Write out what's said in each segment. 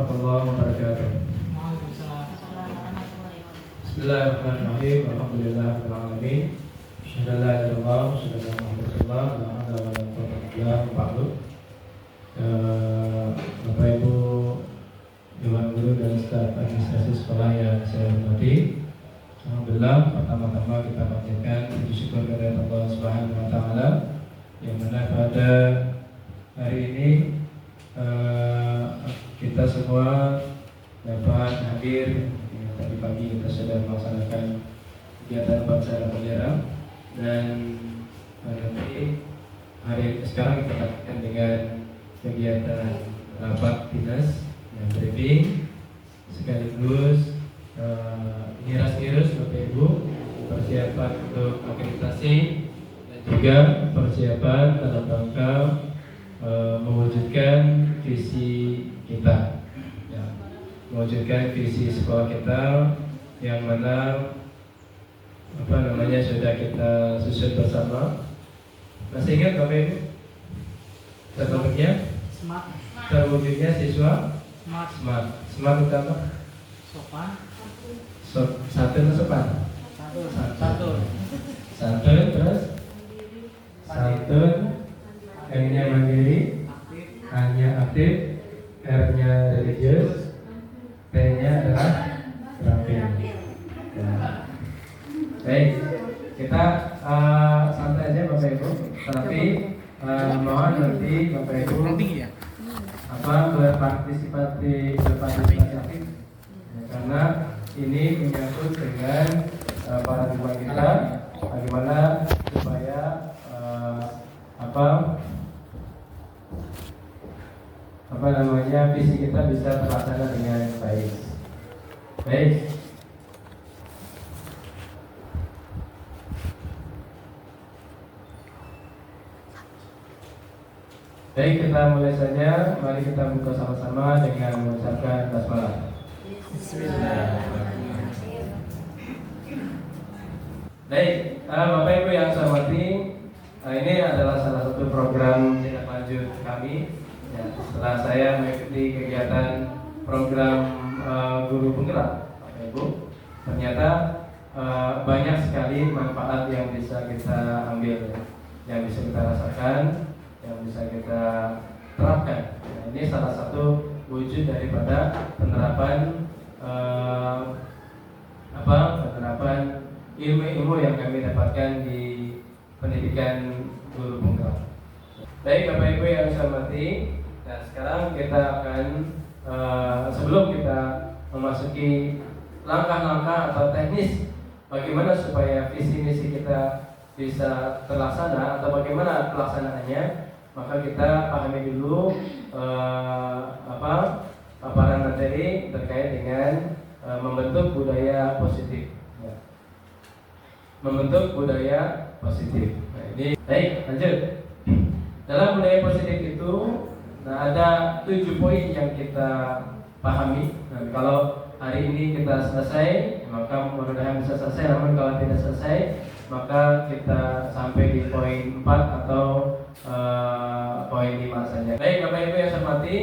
warahmatullahi wabarakatuh. Bismillahirrahmanirrahim. Alhamdulillahirabbil alamin. Asyhadu an la ilaha illallah wa asyhadu anna Muhammadan rasulullah. La haula wa la quwwata illa billah. Bapak Ibu Dewan Guru dan staf administrasi sekolah yang saya hormati, alhamdulillah, pertama-tama kita panjatkan puji syukur kepada Allah Subhanahu wa taala yang mana pada hari ini kita semua dapat hadir. Tadi pagi kita sudah melaksanakan kegiatan upacara bendera dan nanti hari sekarang kita lanjutkan dengan kegiatan rapat dinas yang briefing sekaligus ngiras-ngiras Bapak Ibu persiapan untuk akreditasi dan juga persiapan dalam rangka mewujudkan visi kita, ya, mewujudkan visi sekolah kita yang mana sudah kita susun bersama. Masih ingat Bapak Ibu? Terbentuknya smart. Terwujudnya siswa smart. Smart itu apa? Sopan. Santun atau sopan? Santun terus santun, N-nya mandiri, A-nya aktif, R-nya religius, T-nya adalah terampil. Ya. Baik, kita santai aja Bapak Ibu, tapi mohon nanti Bapak Ibu berpartisipasi aktif, karena ini menyangkut dengan paradigma kita, bagaimana supaya visi kita bisa terlaksana dengan baik. Baik, kita mulai saja. Mari kita buka sama-sama dengan mengucapkan basmalah. Bismillahirrahmanirrahim. Baik, Bapak Ibu yang saya hormati, ini adalah salah satu program tindak lanjut kami. Ya, setelah saya mengikuti kegiatan program guru penggerak, Bapak Ibu, ternyata banyak sekali manfaat yang bisa kita ambil, yang bisa kita rasakan, yang bisa kita terapkan. Nah, ini salah satu wujud daripada penerapan ilmu-ilmu yang kami dapatkan di pendidikan guru penggerak. Baik Bapak Ibu yang saya hormati, nah sekarang kita akan sebelum kita memasuki langkah-langkah atau teknis bagaimana supaya visi misi kita bisa terlaksana atau bagaimana pelaksanaannya, maka kita pahami dulu paparan materi terkait dengan membentuk budaya positif. Ya. Membentuk budaya positif. Nah, ini baik, lanjut. Dalam budaya positif itu, ada 7 poin yang kita pahami. Nah, kalau hari ini kita selesai, maka mudah-mudahan bisa selesai. Namun kalau tidak selesai, maka kita sampai di poin 4 atau poin 5 saja. Baik Bapak Ibu yang saya hormati,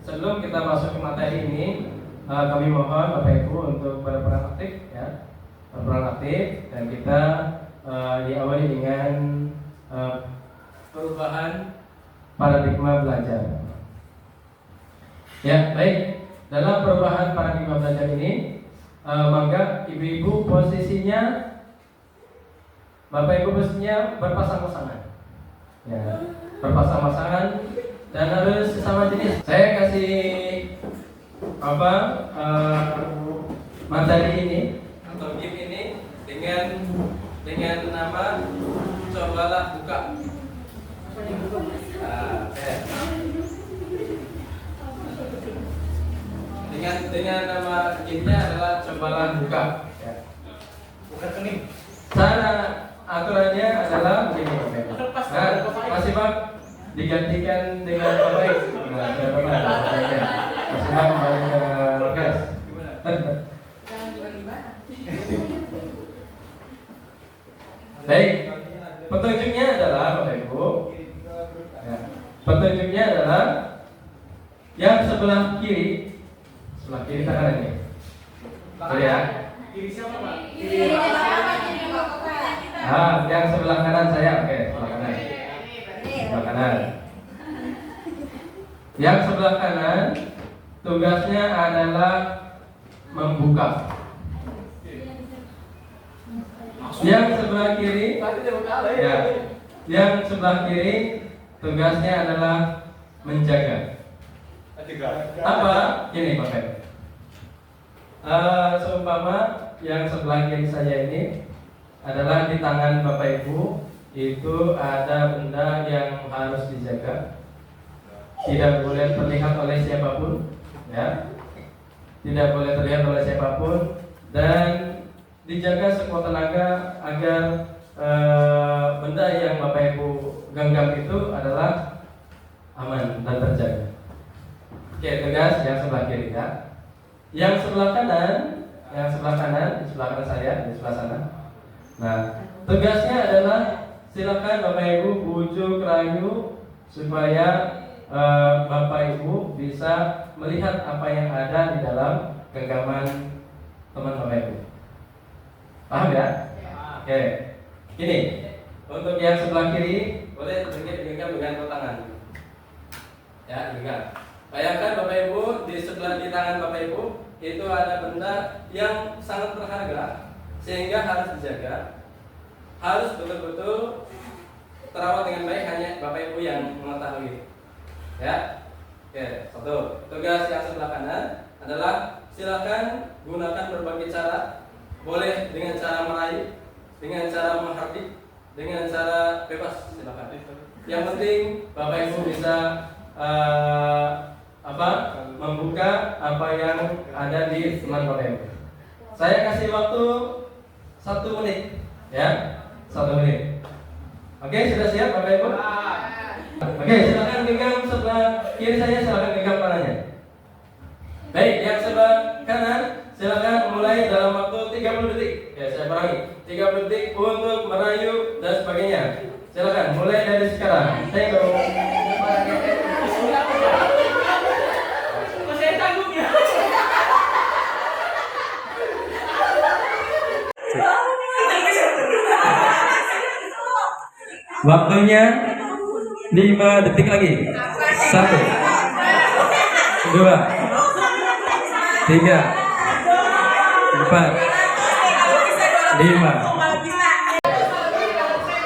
sebelum kita masuk ke materi ini, kami mohon Bapak Ibu untuk berperan aktif, ya, berperan aktif, dan kita diawali dengan perubahan paradigma belajar. Ya, baik. Dalam perubahan paradigma belajar ini, maka ibu-ibu posisinya, Bapak Ibu posisinya berpasang-pasangan. Ya, berpasang-pasangan dan harus sesama jenis. Saya kasih materi ini atau gift ini dengan nama cobalah buka. Dengan nama giftnya adalah cobalah buka. Ya. Buka kening. Cara aturannya adalah begini. Masih Pak digantikan dengan baik. Nah, Masih Pak kembali ke kelas. Baik, petunjuknya adalah Bapak Ibu. Ya, petunjuknya adalah yang sebelah kiri sebelah kiri tangan ini. Ya. Kiri siapa, Pak? Kiri siapa? Yang sebelah kanan saya, oke, sebelah kanan. Sebelah kanan. Yang sebelah kanan tugasnya adalah membuka. Yang sebelah kiri, ya. Yang sebelah kiri tugasnya adalah menjaga. Apa? Ini pakai. Seumpama yang sebelah kiri saya ini adalah di tangan Bapak Ibu itu ada benda yang harus dijaga, tidak boleh terlihat oleh siapapun, ya, tidak boleh terlihat oleh siapapun, dan dijaga sekuat tenaga agar benda yang Bapak Ibu genggam itu adalah aman dan terjaga. Oke, tegas yang sebelah kiri, ya. Yang sebelah kanan, di sebelah kanan saya, di sebelah sana. Nah, tugasnya adalah silakan Bapak Ibu bujuk rayu supaya Bapak Ibu bisa melihat apa yang ada di dalam genggaman teman Bapak Ibu. Paham ya? Oke. Ini untuk yang sebelah kiri boleh sedikit digenggam dengan tangan. Ya, genggam. Bayangkan Bapak Ibu di tangan Bapak Ibu itu ada benda yang sangat berharga sehingga harus dijaga, harus betul-betul terawat dengan baik, hanya Bapak Ibu yang mengetahui. Ya, oke. Satu. Tugas yang sebelah kanan adalah silakan gunakan berbagai cara, boleh dengan cara meraih, dengan cara menghardik, dengan cara bebas, silakan. Yang penting Bapak Ibu bisa membuka apa yang ada di teman Bapak Ibu. Saya kasih waktu 1 menit, ya, 1 menit. Oke, sudah siap Bapak Ibu? Oke, silakan genggam sebelah kiri saya, silakan genggam kanannya. Baik, yang sebelah kanan silakan mulai dalam waktu 30 detik. Ya, saya ulangi, 30 detik untuk merayu dan sebagainya. Silakan mulai dari sekarang. Tengok. Waktunya 5 detik lagi. 1, 2, 3, 4, 5.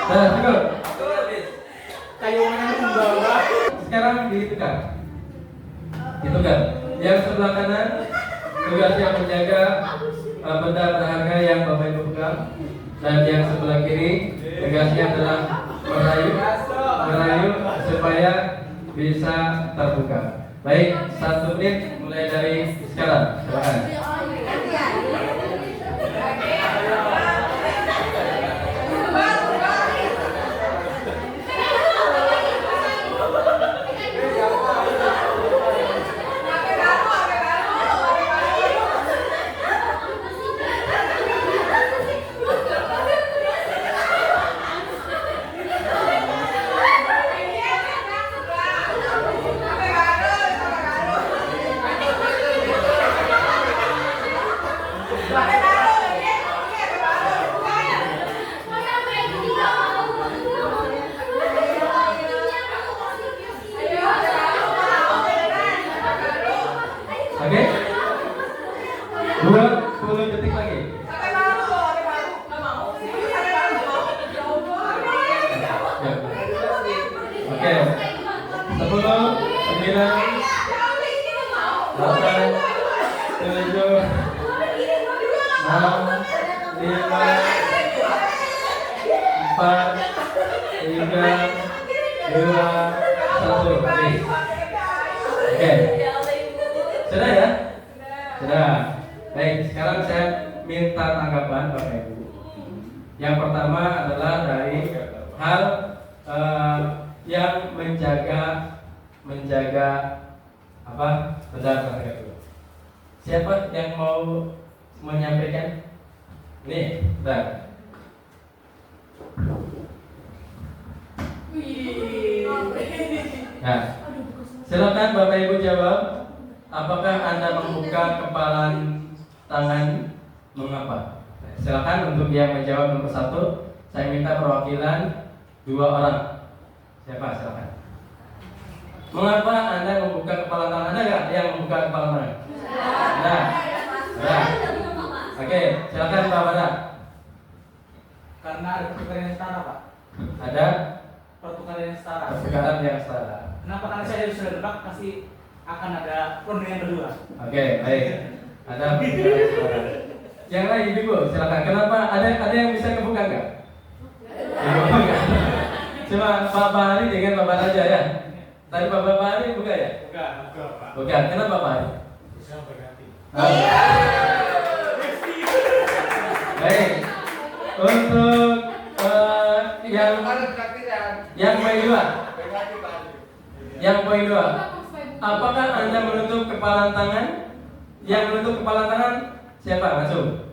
Nah, cukup. Sekarang ditukar. Yang sebelah kanan tugasnya menjaga benda berharga yang Bapak Ibu pegang, dan yang sebelah kiri tugasnya adalah merayu supaya bisa terbuka. Baik, 1 menit mulai dari sekarang. Silakan. Oke? 20 detik lagi. Oke. 10, 9, 8, 7, 6, 5, 4, 3, 2, 1. Oke. Sudah ya? Sudah. Baik, sekarang saya minta tanggapan Bapak Ibu. Yang pertama adalah dari hal yang menjaga apa? Benda berharga itu. Siapa yang mau menyampaikan? Nih, bentar. Nah, silakan Bapak Ibu jawab. apakah Anda membuka kepalan tangan? Mengapa? Silakan untuk yang menjawab nomor 1. Saya minta perwakilan 2 orang. Siapa? Silakan. Mengapa Anda membuka kepalan tangan? Ada nggak yang membuka kepalan tangan? Ada. Ada. Oke, silakan Pak Bada. Karena ada pertukaran yang setara, Pak. Ada Pertukaran yang setara. pertukaran yang setara. Kenapa? Karena saya sudah nebak pasti akan ada ronde yang kedua. Oke, baik. Ada pertukaran yang setara. Yang lain Ibu, silakan. Kenapa? Ada yang bisa kebuka nggak? Ibu enggak. Cuma Pak Bahari dengan Bapak aja ya. Tadi Bapak Bahari buka ya? Bukan, Pak. Bukan. Kenapa Pak Bahari? Bisa berganti. Baik. Untuk yang poin 2. Yang poin 2. Apakah Anda menutup kepalan tangan? Yang menutup kepalan tangan siapa? Langsung.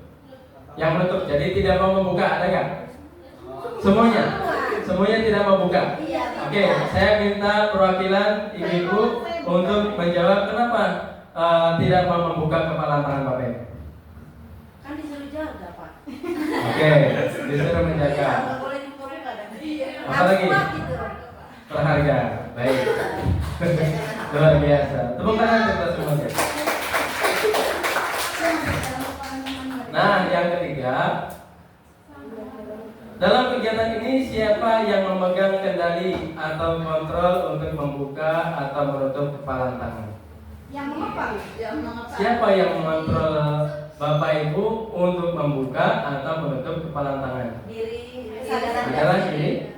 Yang menutup. Jadi tidak mau membuka, ada nggak? Semuanya. Semuanya tidak mau buka. Oke, saya minta perwakilan ibu-ibu untuk menjawab kenapa tidak mau membuka kepalan tangan Bapak Ibu. Kan disuruh jaga, Pak. Oke, disuruh menjaga. Nggak boleh dibuka. Apa lagi? Gitu. Berharga. Baik. Luar biasa. Tepuk tangan untuk kita semuanya. Nah, yang ketiga, dalam kegiatan ini siapa yang memegang kendali atau kontrol untuk membuka atau menutup kepalan tangan? Yang mengapa? Siapa yang mengontrol Bapak Ibu untuk membuka atau menutup kepalan tangan? Diri. Adalah diri.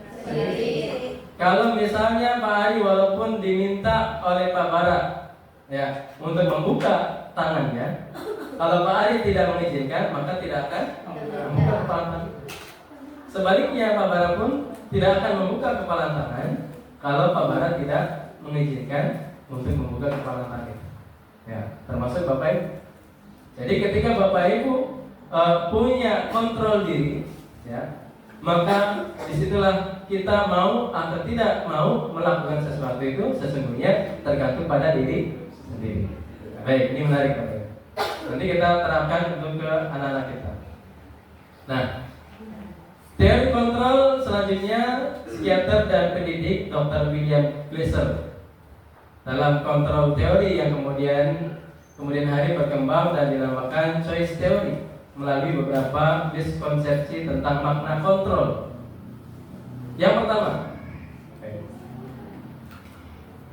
Kalau misalnya Pak Ari walaupun diminta oleh Pak Bara ya untuk membuka tangannya, kalau Pak Ari tidak mengizinkan maka tidak akan membuka kepalan tangan. Sebaliknya Pak Bara pun tidak akan membuka kepalan tangan kalau Pak Bara tidak mengizinkan untuk membuka kepalan tangan. Ya, termasuk Bapak Ibu. Jadi ketika Bapak Ibu punya kontrol diri, ya, maka disitulah kita mau atau tidak mau melakukan sesuatu itu sesungguhnya tergantung pada diri sendiri. Baik, ini menarik Bapak Ibu. Nanti kita terapkan untuk ke anak-anak kita. Nah, teori kontrol selanjutnya psikiater dan pendidik Dr. William Glasser dalam kontrol teori yang kemudian hari berkembang dan dinamakan choice theory melalui beberapa miskonsepsi tentang makna kontrol. Yang pertama,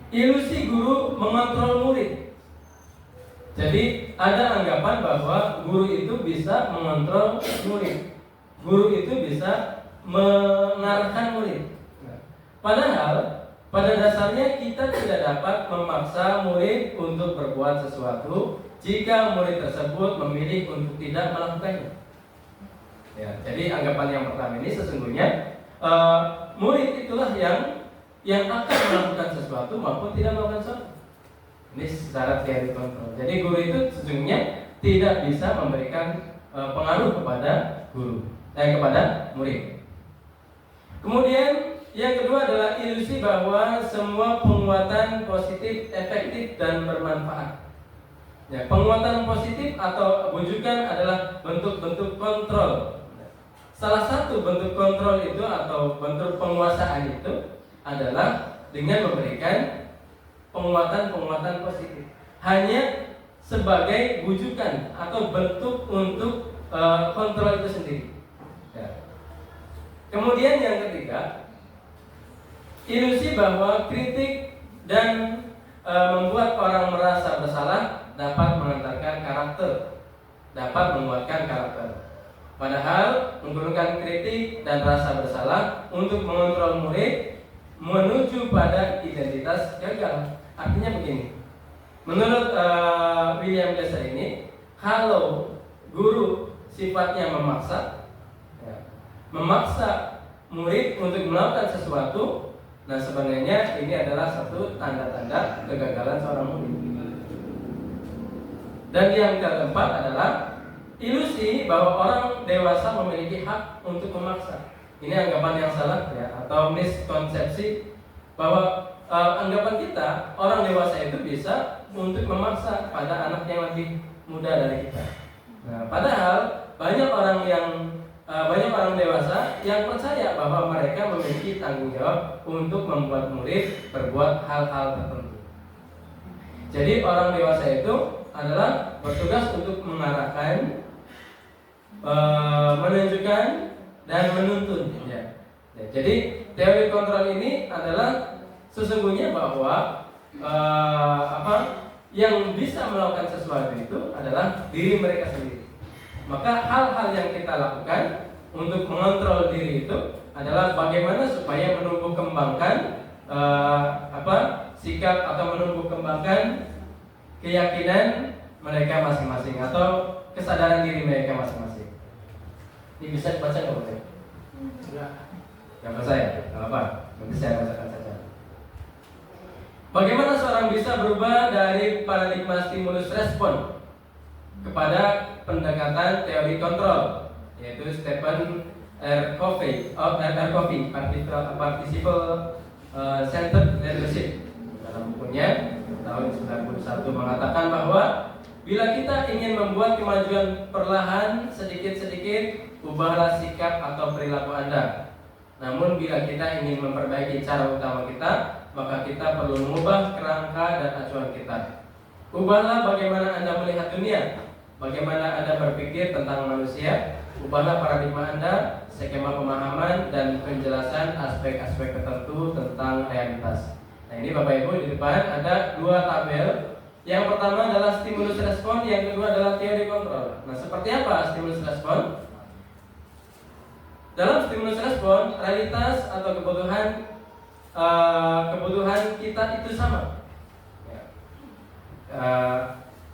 ilusi guru mengontrol murid. Jadi ada anggapan bahwa guru itu bisa mengontrol murid. Guru itu bisa mengarahkan murid. Padahal pada dasarnya kita tidak dapat memaksa murid untuk berbuat sesuatu jika murid tersebut memilih untuk tidak melakukannya. Ya, jadi anggapan yang pertama ini sesungguhnya murid itulah yang akan melakukan sesuatu maupun tidak melakukan sesuatu. Ini secara teori kontrol. Jadi guru itu sesungguhnya tidak bisa memberikan pengaruh kepada kepada murid. Kemudian yang kedua adalah ilusi bahwa semua penguatan positif efektif dan bermanfaat. Ya, penguatan positif atau bujukan adalah bentuk-bentuk kontrol. Salah satu bentuk kontrol itu atau bentuk penguasaan itu adalah dengan memberikan penguatan-penguatan positif. Hanya sebagai bujukan atau bentuk untuk kontrol itu sendiri. Ya. Kemudian yang ketiga, ilusi bahwa kritik dan membuat orang merasa bersalah dapat mengantarkan karakter, dapat menguatkan karakter. Padahal menggunakan kritik dan rasa bersalah untuk mengontrol murid menuju pada identitas gagal. Artinya begini, menurut William Glasser ini, kalau guru sifatnya memaksa murid untuk melakukan sesuatu, nah sebenarnya ini adalah satu tanda-tanda kegagalan seorang murid. Dan yang keempat adalah ilusi bahwa orang dewasa memiliki hak untuk memaksa. Ini anggapan yang salah ya, atau miskonsepsi bahwa anggapan kita orang dewasa itu bisa untuk memaksa pada anak yang lebih muda dari kita. Nah, padahal banyak orang dewasa yang percaya bahwa mereka memiliki tanggung jawab untuk membuat murid berbuat hal-hal tertentu. Jadi orang dewasa itu adalah bertugas untuk mengarahkan, menunjukkan, dan menuntun. Ya. Jadi teori kontrol ini adalah sesungguhnya bahwa yang bisa melakukan sesuatu itu adalah diri mereka sendiri. Maka hal-hal yang kita lakukan untuk mengontrol diri itu adalah bagaimana supaya menumbuh kembangkan sikap atau menumbuh kembangkan keyakinan mereka masing-masing atau kesadaran diri mereka masing-masing. Ini bisa dibaca nggak Pak? Nggak bisa ya? Nggak apa? Nanti saya bacakan saja. Bagaimana seorang bisa berubah dari paradigma stimulus respon kepada pendekatan teori kontrol, yaitu Stephen R. Covey, Participle Centered Leadership. Dalam bukunya tahun 91 mengatakan bahwa bila kita ingin membuat kemajuan perlahan sedikit-sedikit, ubahlah sikap atau perilaku Anda. Namun bila kita ingin memperbaiki cara utama kita, maka kita perlu mengubah kerangka dan acuan kita. Ubahlah bagaimana Anda melihat dunia, bagaimana Anda berpikir tentang manusia. Ubahlah paradigma Anda, skema pemahaman dan penjelasan aspek-aspek tertentu tentang realitas. Nah, ini Bapak Ibu, di depan ada dua tabel. Yang pertama adalah stimulus respon, yang kedua adalah teori kontrol. Nah, seperti apa stimulus respon? Dalam stimulus respon, realitas atau kebutuhan kita itu sama.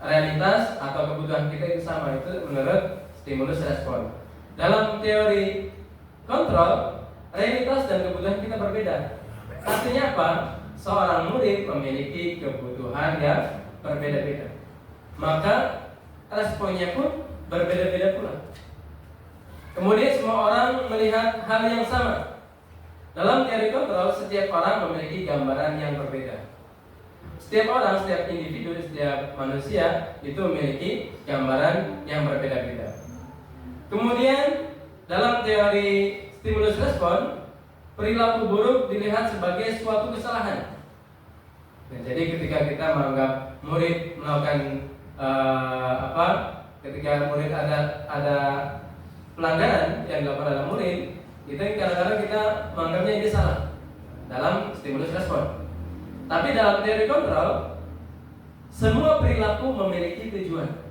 Realitas atau kebutuhan kita itu sama, itu menurut stimulus respon. Dalam teori kontrol, realitas dan kebutuhan kita berbeda. Artinya apa? Seorang murid memiliki kebutuhan yang berbeda-beda, maka responnya pun berbeda-beda pula. Kemudian semua orang melihat hal yang sama. Dalam teori kontrol, setiap orang memiliki gambaran yang berbeda. Setiap orang, setiap individu, setiap manusia itu memiliki gambaran yang berbeda-beda. Kemudian dalam teori stimulus respon, perilaku buruk dilihat sebagai suatu kesalahan. Nah, jadi ketika kita menganggap murid melakukan ketika murid ada pelanggaran yang dilakukan oleh murid, itu kadang-kadang kita menganggapnya ini salah dalam stimulus respon. Tapi dalam teori kontrol, semua perilaku memiliki tujuan.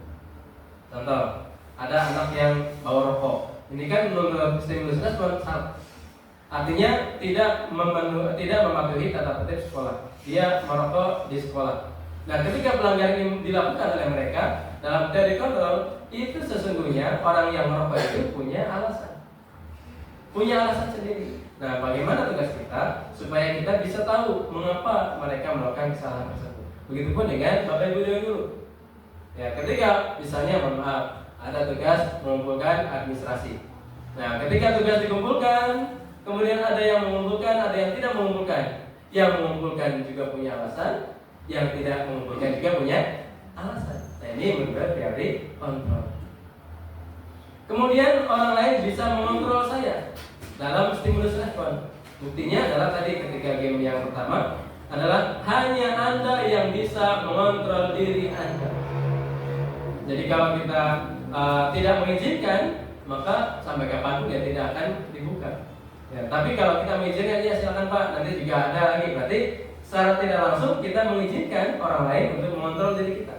Contoh, ada anak yang bawa rokok. Ini kan menurut stimulus respon salah. Artinya tidak mematuhi tata tertib sekolah. Dia merokok di sekolah. Nah, ketika pelanggaran ini dilakukan oleh mereka dalam teori kontrol, itu sesungguhnya orang yang merokok itu punya alasan sendiri. Nah, bagaimana tugas kita supaya kita bisa tahu mengapa mereka melakukan kesalahan tersebut. Begitupun dengan Bapak Ibu dan Guru. Ya, ketika misalnya mohon maaf, ada tugas mengumpulkan administrasi. Nah, ketika tugas dikumpulkan, kemudian ada yang mengumpulkan, ada yang tidak mengumpulkan. Yang mengumpulkan juga punya alasan, yang tidak mengumpulkan juga punya alasan. Nah, ini menurut teori kontrol. Kemudian orang lain bisa mengontrol saya dalam stimulus respon. Buktinya adalah tadi ketika game yang pertama adalah hanya Anda yang bisa mengontrol diri Anda. Jadi kalau kita tidak mengizinkan, maka sampai kapanpun dia tidak akan dibuka. Ya, tapi kalau kita mengizinkan, ya silakan Pak, nanti juga ada lagi. Berarti secara tidak langsung kita mengizinkan orang lain untuk mengontrol diri kita.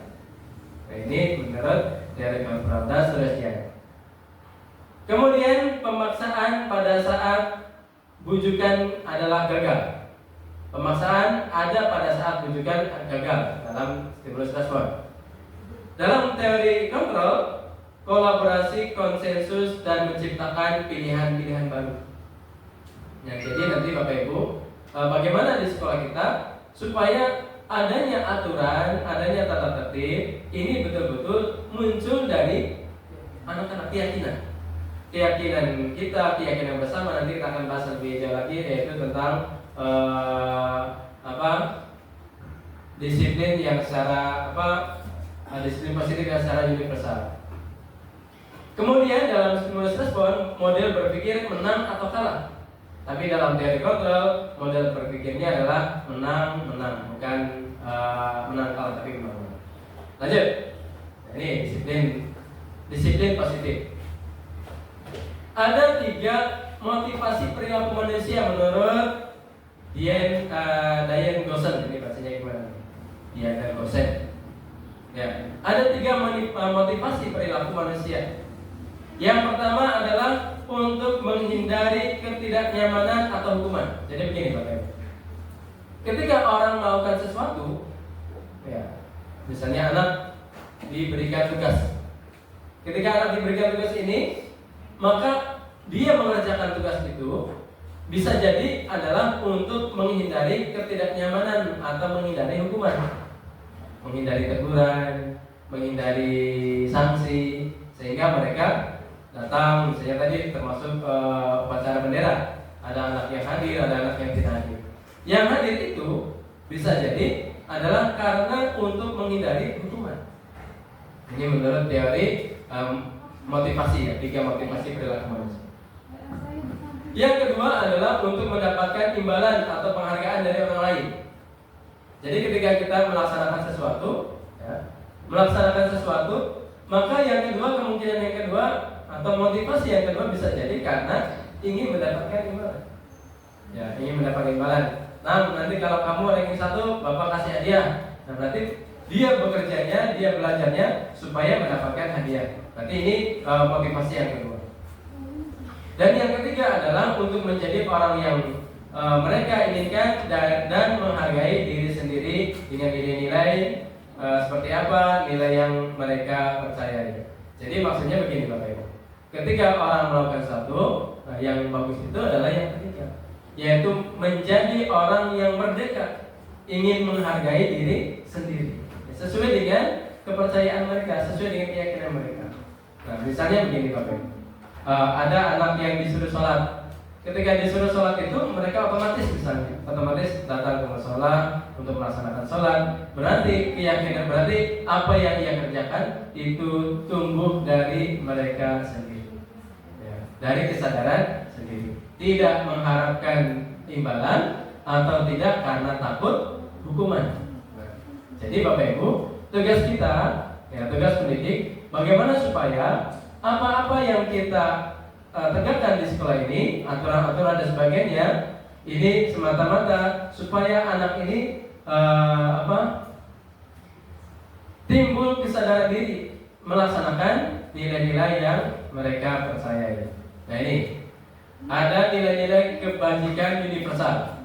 Nah, ini menurut teori kontrol dan seterusnya. Kemudian pemaksaan pada saat bujukan adalah gagal. Pemaksaan ada pada saat bujukan gagal dalam stimulus respon. Dalam teori kontrol, kolaborasi, konsensus, dan menciptakan pilihan-pilihan baru. Ya, jadi nanti Bapak Ibu, bagaimana di sekolah kita supaya adanya aturan, adanya tata tertib, ini betul-betul muncul dari anak-anak keyakinan kita, keyakinan bersama. Nanti kita akan bahas lebih jauh lagi, yaitu tentang disiplin yang secara disiplin positif yang secara universal. Kemudian dalam stimulus respon, model berpikir menang atau kalah. Tapi dalam teori kontrol, model berpikirnya adalah menang-menang, bukan menang kalah, tapi menang. Lanjut. Nah, ini disiplin positif. Ada 3 motivasi perilaku manusia menurut Diane Goshen. Ini bacanya gimana? Diane Goshen. Ya, ada 3 motivasi perilaku manusia. Yang pertama adalah untuk menghindari ketidaknyamanan atau hukuman. Jadi begini Bapak Ibu. Ketika orang melakukan sesuatu, ya, misalnya anak diberikan tugas. Ketika anak diberikan tugas ini, maka dia mengerjakan tugas itu bisa jadi adalah untuk menghindari ketidaknyamanan atau menghindari hukuman, menghindari teguran, menghindari sanksi, sehingga mereka datang, misalnya tadi termasuk upacara bendera, ada anak yang hadir, ada anak yang tidak hadir. Yang hadir itu bisa jadi adalah karena untuk menghindari hukuman. Ini menurut teori motivasi ya, 3 motivasi perilaku manusia. Yang kedua adalah untuk mendapatkan imbalan atau penghargaan dari orang lain. Jadi ketika kita melaksanakan sesuatu, maka yang kedua, kemungkinan yang kedua atau motivasi yang kedua bisa jadi karena ingin mendapatkan imbalan. Ya, ingin mendapatkan imbalan. Nah, nanti kalau kamu ranking 1, Bapak kasih hadiah. Nah, berarti dia bekerjanya, dia belajarnya supaya mendapatkan hadiah. Berarti ini motivasi yang kedua. Dan yang ketiga adalah untuk menjadi orang yang mereka inginkan dan menghargai diri sendiri dengan nilai-nilai seperti apa, nilai yang mereka percayai. Jadi maksudnya begini Bapak Ibu. Ketika orang melakukan sesuatu, yang bagus itu adalah yang ketiga, yaitu menjadi orang yang merdeka, ingin menghargai diri sendiri sesuai dengan kepercayaan mereka, sesuai dengan keyakinan mereka. Nah, misalnya begini Bapak Ibu. Ada anak yang disuruh sholat. Ketika disuruh sholat itu mereka otomatis datang ke musola untuk melaksanakan sholat. Berarti keyakinan, berarti apa yang ia kerjakan itu tumbuh dari mereka sendiri, ya, dari kesadaran sendiri, tidak mengharapkan imbalan atau tidak karena takut hukuman. Jadi Bapak Ibu, tugas kita, ya, tugas pendidik, bagaimana supaya apa-apa yang kita tegakkan di sekolah ini, aturan-aturan dan sebagainya, ini semata-mata supaya anak ini timbul kesadaran diri melaksanakan nilai-nilai yang mereka percayai. Nah, ini ada nilai-nilai kebajikan universal.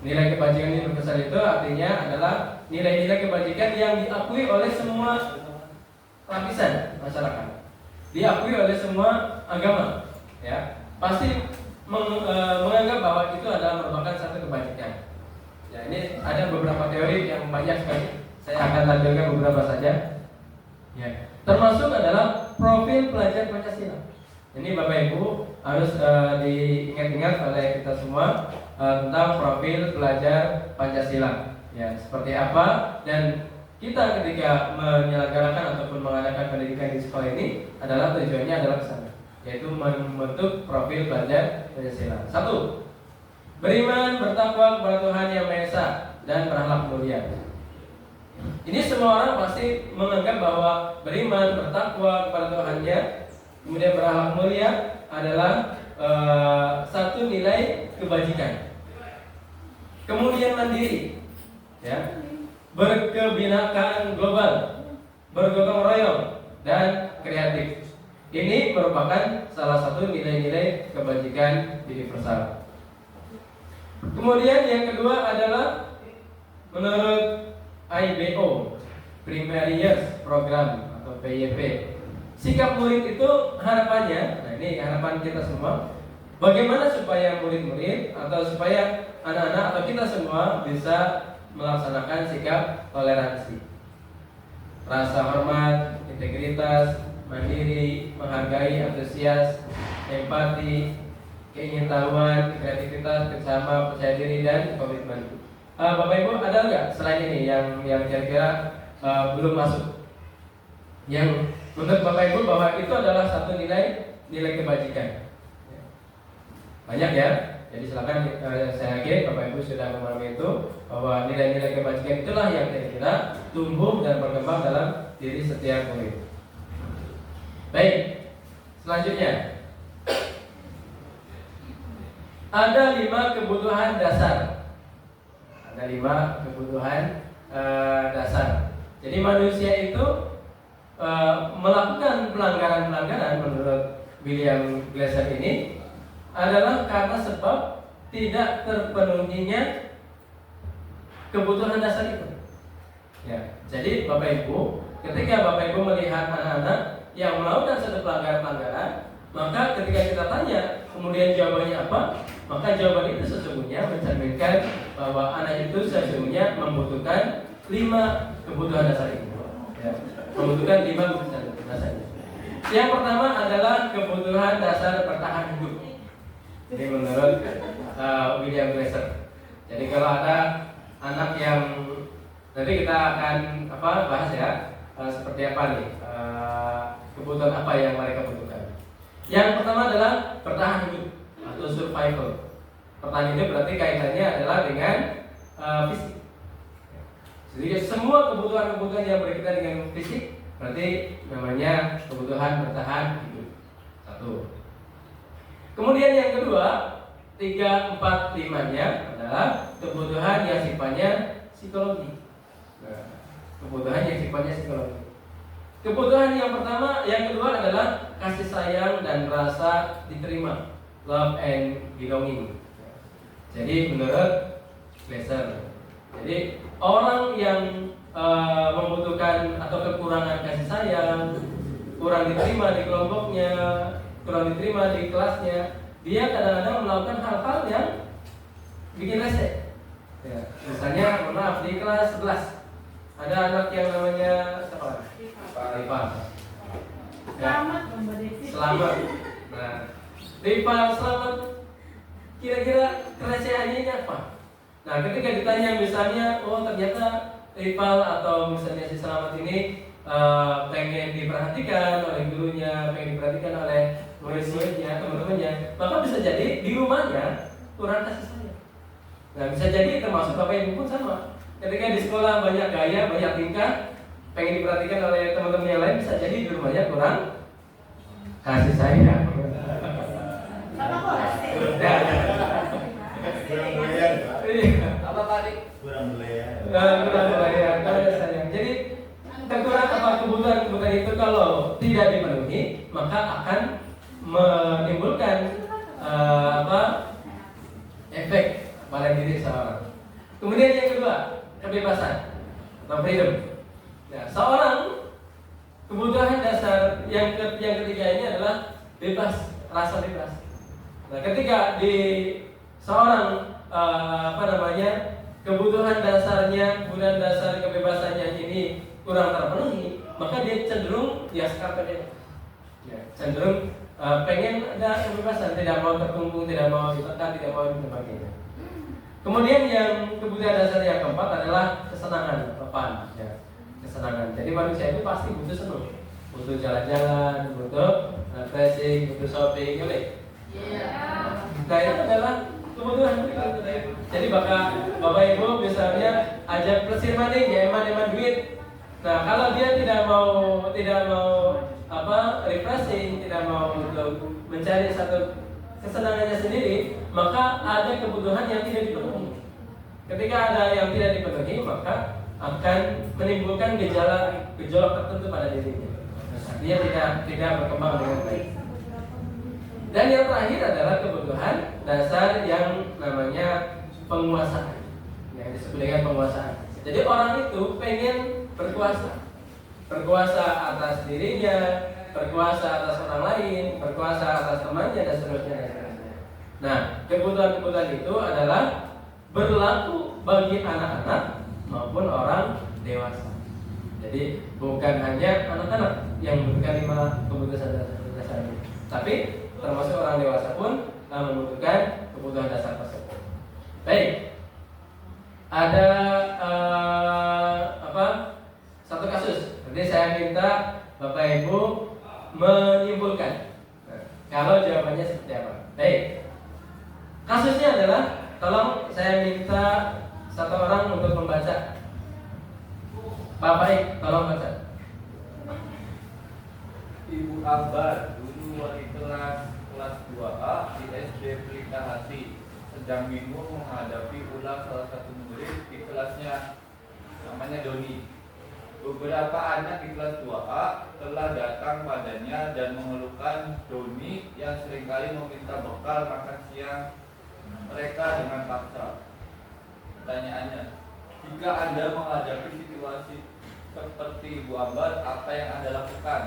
Nilai kebajikan universal itu artinya adalah nilai-nilai kebajikan yang diakui oleh semua lapisan masyarakat, diakui oleh semua agama, ya, pasti menganggap bahwa itu adalah merupakan satu kebajikan. Ya, ini ada beberapa teori yang banyak sekali. Saya akan tampilkan beberapa saja. Ya, termasuk adalah profil pelajar Pancasila. Ini Bapak Ibu harus diingat-ingat oleh kita semua tentang profil pelajar Pancasila. Ya, seperti apa, dan kita ketika menyelenggarakan ataupun mengadakan pendidikan di sekolah ini adalah tujuannya adalah ke sana, yaitu membentuk profil pelajar Pancasila. 1. Beriman, bertakwa kepada Tuhan Yang Maha Esa dan berakhlak mulia. Ini semua orang pasti menganggap bahwa beriman, bertakwa kepada Tuhannya, kemudian berakhlak mulia adalah satu nilai kebajikan. Kemudian mandiri, ya, berkebinakaan global, bergotong royong, dan kreatif. Ini merupakan salah satu nilai-nilai kebajikan universal. Kemudian yang kedua adalah menurut IBO, Primary Years Program atau PYP. Sikap murid itu harapannya, nah ini harapan kita semua, bagaimana supaya murid-murid atau supaya anak-anak atau kita semua bisa melaksanakan sikap toleransi, rasa hormat, integritas, mandiri, menghargai, antusias, empati, keingintahuan, kreativitas, kerjasama, percaya diri, dan komitmen. Bapak Ibu ada nggak selain ini yang kira-kira belum masuk? Yang menurut Bapak Ibu bahwa itu adalah satu nilai kebajikan. Banyak ya. Jadi silakan saya yakin Bapak Ibu sudah memahami itu bahwa nilai-nilai kebajikan itulah yang kira-kira tumbuh dan berkembang dalam diri setiap murid. Baik, selanjutnya ada 5 kebutuhan dasar. Ada 5 kebutuhan dasar. Jadi manusia itu melakukan pelanggaran-pelanggaran menurut William Glasser ini adalah karena sebab tidak terpenuhinya kebutuhan dasar itu. Ya, jadi Bapak Ibu, ketika Bapak Ibu melihat anak-anak yang melakukan satu pelanggaran-pelanggaran, maka ketika kita tanya kemudian jawabannya apa, maka jawaban itu sesungguhnya mencerminkan bahwa anak itu sesungguhnya membutuhkan 5 kebutuhan dasar itu. Ya, membutuhkan 5 kebutuhan dasarnya. Yang pertama adalah kebutuhan dasar bertahan hidup. Ini menurut William Glasser. Jadi kalau ada anak yang nanti kita akan bahas ya, seperti apa nih kebutuhan apa yang mereka butuhkan. Yang pertama adalah bertahan hidup atau survival. Bertahan hidup berarti kaitannya adalah dengan fisik. Jadi semua kebutuhan-kebutuhan yang berkaitan dengan fisik berarti namanya kebutuhan bertahan hidup. 1. Kemudian yang kedua, 3, 4, 5-nya adalah kebutuhan yang sifatnya psikologi. Nah, kebutuhan yang sifatnya psikologi. Kebutuhan yang pertama, yang kedua adalah kasih sayang dan rasa diterima, love and belonging. Jadi menurut Glasser, jadi orang yang membutuhkan atau kekurangan kasih sayang, kurang diterima di kelompoknya, kurang diterima di kelasnya, dia kadang-kadang melakukan hal-hal yang bikin rese. Ya, misalnya, mohon maaf, di kelas 11 ada anak yang namanya siapa? Rifa. Selamat Mbak Desi. Selamat. Nah, Rifa selamat. Kira-kira keresehannya ini apa? Nah, ketika ditanya misalnya, oh ternyata Rival atau misalnya si Selamat ini pengen diperhatikan oleh gurunya, pengen diperhatikan oleh murid-muridnya, teman-temannya, maka bisa jadi di rumahnya kurang kasih sayang. Nah, bisa jadi termasuk Bapak Ibu pun sama. Ketika di sekolah banyak gaya, banyak tingkah, pengen diperhatikan oleh teman-teman yang lain, bisa jadi di rumahnya kurang kasih sayang. Sama kok. Kurang belajar. Apa tadi? Kurang belajar. Kurang belajar, kasih sayang. Jadi kekurangan kebutuhan itu kalau tidak dipenuhi, maka akan menimbulkan efek pada diri seorang. Kemudian yang kedua, kebebasan atau freedom. Nah, seorang kebutuhan dasar yang ketiga ini adalah bebas, rasa bebas. Nah, ketika di seorang kebutuhan dasarnya, kebutuhan dasar kebebasannya ini kurang terpenuhi, maka dia cenderung skarpedel. Ya, cenderung pengen ada kebebasan, tidak mau terkungkung, tidak mau ditekan, tidak mau sebagainya. Kemudian yang kebutuhan dasar yang keempat adalah kesenangan, fun, ya, kesenangan. Jadi manusia itu pasti butuh senang, butuh jalan-jalan, butuh refreshing, butuh shopping, gitu. Nah, itu adalah kebutuhan. Jadi bapak ibu misalnya ajak plesir maning, ya eman duit. Nah, kalau dia tidak mau refreshing, tidak mau untuk mencari satu kesenangannya sendiri, maka ada kebutuhan yang tidak dipenuhi. Ketika ada yang tidak dipenuhi, maka akan menimbulkan gejolak tertentu pada dirinya. Dia tidak berkembang dengan baik. Dan yang terakhir adalah kebutuhan dasar yang namanya penguasaan, yang disebut dengan penguasaan. Jadi orang itu pengen berkuasa atas dirinya, berkuasa atas orang lain, berkuasa atas temannya dan seterusnya. Nah, kebutuhan-kebutuhan itu adalah berlaku bagi anak-anak maupun orang dewasa. Jadi bukan hanya anak-anak yang membutuhkan 5 kebutuhan dasar ini, tapi termasuk orang dewasa pun membutuhkan kebutuhan dasar tersebut. Baik, ada satu kasus. Nanti saya minta Bapak Ibu menyimpulkan. Nah, kalau jawabannya seperti apa? Baik. Kasusnya adalah, tolong saya minta satu orang untuk membaca. Bapak, tolong baca. Ibu Ambar dulu wali kelas 2A di SD Pelita Hati sedang bingung menghadapi ulang salah satu murid di kelasnya, namanya Doni. Beberapa anak di kelas 2A telah datang padanya dan mengeluhkan Doni yang seringkali meminta bekal makan siang mereka dengan paksa. Pertanyaannya, jika Anda menghadapi situasi seperti Ibu Ambar, apa yang Anda lakukan?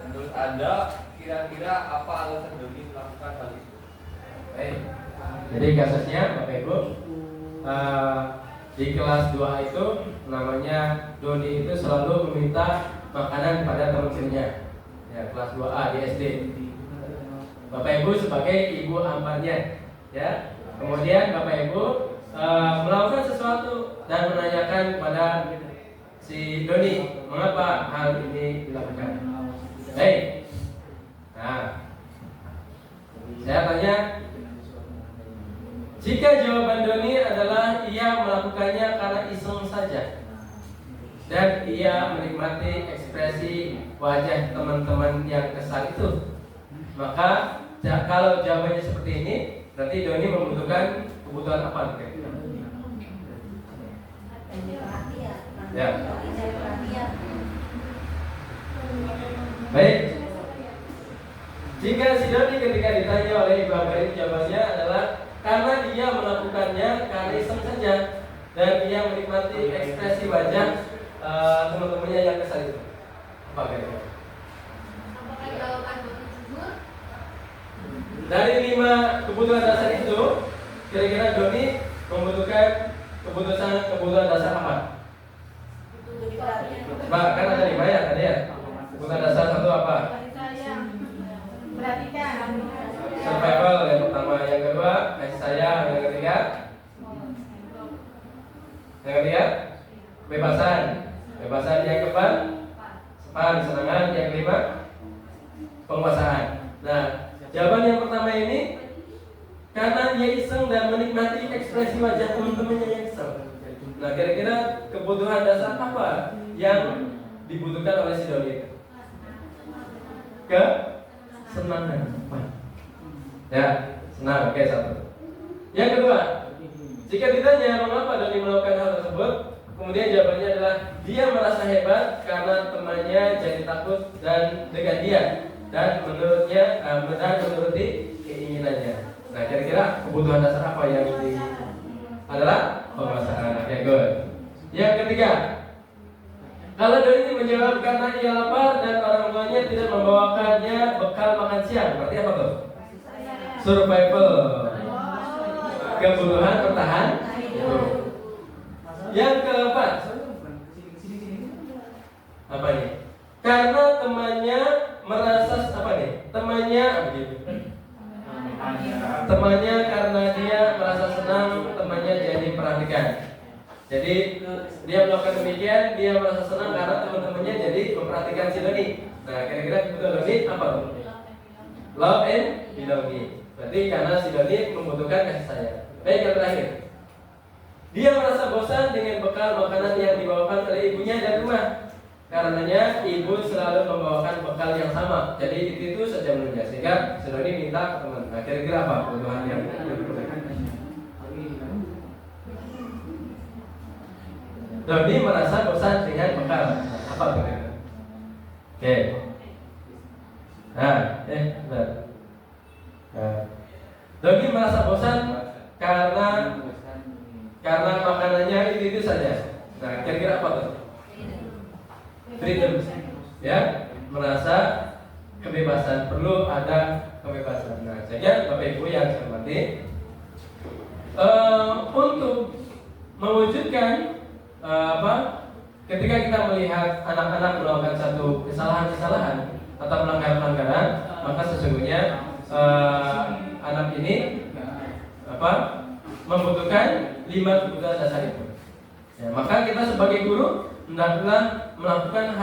Menurut Anda, kira-kira apa alasan Doni melakukan hal itu? Baik. Jadi kasusnya Bapak Ibu, di kelas 2 itu namanya Doni itu selalu meminta makanan pada teman-temannya. Ya, kelas 2A di SD. Bapak Ibu sebagai ibu ambarnya, ya. Kemudian Bapak Ibu melakukan sesuatu dan menanyakan kepada si Doni mengapa hal ini dilakukan. Baik. Nah, saya tanya, jika jawaban Doni adalah ia melakukannya karena iseng saja dan ia menikmati ekspresi wajah teman-teman yang kesal itu, maka kalau jawabannya seperti ini, berarti Doni membutuhkan kebutuhan apa? Ya. Baik. Jika si Doni ketika ditanya oleh Ibu Ambar, jawabannya adalah karena dia melakukannya karena iseng saja dan dia menikmati ekspresi wajah teman-temannya yang kesal itu. Apa kira-kira? Dari 5 kebutuhan dasar itu, kira-kira Doni membutuhkan kebutuhan dasar apa? Mbak, kan ada 5 ya tadi ya? Kebutuhan dasar satu apa? Perhatikan. Survival yang pertama, yang kedua kasih sayang, yang ketiga kebebasan, yang keempat kesenangan, yang kelima penguasaan. Nah, jawaban yang pertama ini karena dia iseng dan menikmati ekspresi wajah teman-temannya yang kesel. Nah, kira-kira kebutuhan dasar apa yang dibutuhkan oleh si Doni? Kesenangan. Ya, senang. Oke, satu. Yang kedua, jika ditanya mengapa Doni melakukan hal tersebut, kemudian jawabannya adalah dia merasa hebat karena temannya jadi takut dan dengan dia dan menurutnya menuruti keinginannya. Nah, kira-kira kebutuhan dasar apa yang adalah penguasaan. Oke, good. Yang ketiga, kalau Doni menjawab karena ia lapar dan orang tuanya tidak membawakannya bekal makan siang, berarti apa tuh? Survival, kebutuhan bertahan hidup. Yang keempat, apa nih? Karena temannya merasa apa nih? Temannya karena dia merasa senang, temannya jadi perhatikan. Jadi dia melakukan demikian, dia merasa senang karena teman-temannya jadi memperhatikan si Doni. Nah, kira-kira kebutuhan Doni apa tuh? Love and belonging. Berarti karena si Doni membutuhkan kasih sayang. Baik, yang terakhir, dia merasa bosan dengan bekal makanan yang dibawakan oleh ibunya dari rumah. Karenanya ibu selalu membawakan bekal yang sama. Jadi itu saja menurutnya. Sehingga si Doni minta ke teman. Nah, kira-kira apa kebutuhan yang dibutuhkan? Doni merasa bosan dengan bekal. Apa kira-kira? Oke. Benar. Doni merasa bosan karena makanannya itu saja. Nah, kira-kira apa tuh? Freedom, ya, merasa kebebasan, perlu ada kebebasan. Nah, saja Bapak Ibu yang saya hormati, untuk mewujudkan ketika kita melihat anak-anak melakukan satu kesalahan atau pelanggaran, maka sesungguhnya anak ini membutuhkan 5 kebutuhan dasar itu. Ya, maka kita sebagai guru melakukan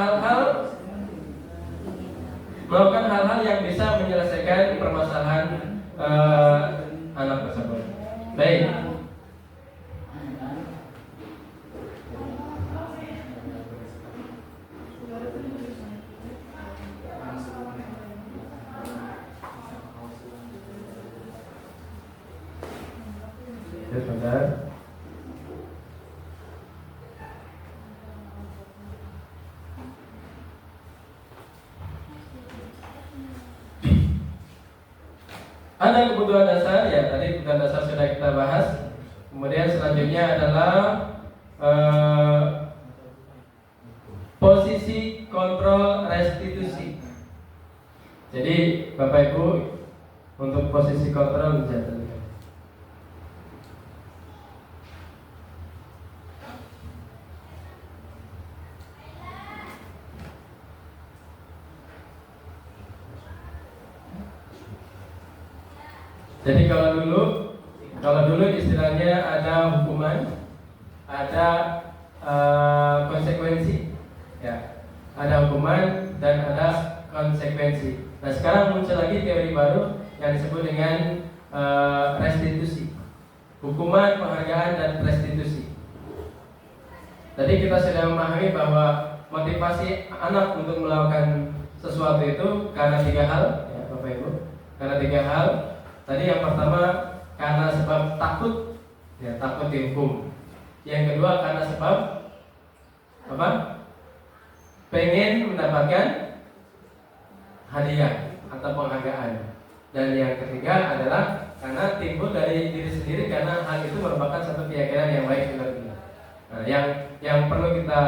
hal-hal yang bisa menyelesaikan permasalahan anak tersebut. Baik. Ya, sebentar. Ada kebutuhan dasar, ya tadi kebutuhan dasar sudah kita bahas. Kemudian selanjutnya adalah posisi kontrol restitusi. Jadi Bapak Ibu untuk posisi kontrol bisa terlihat. Jadi kalau dulu istilahnya ada hukuman, ada konsekuensi, ya, ada hukuman dan ada konsekuensi. Nah sekarang muncul lagi teori baru yang disebut dengan restitusi, hukuman, penghargaan dan restitusi. Tadi kita sudah memahami bahwa motivasi anak untuk melakukan sesuatu itu karena 3 hal, ya Bapak Ibu, karena 3 hal. Tadi yang pertama karena sebab takut, ya takut dihukum. Yang kedua karena sebab apa? Pengen mendapatkan hadiah atau penghargaan. Dan yang ketiga adalah karena timbul dari diri sendiri karena hal itu merupakan satu keyakinan yang baik benar. Nah, yang perlu kita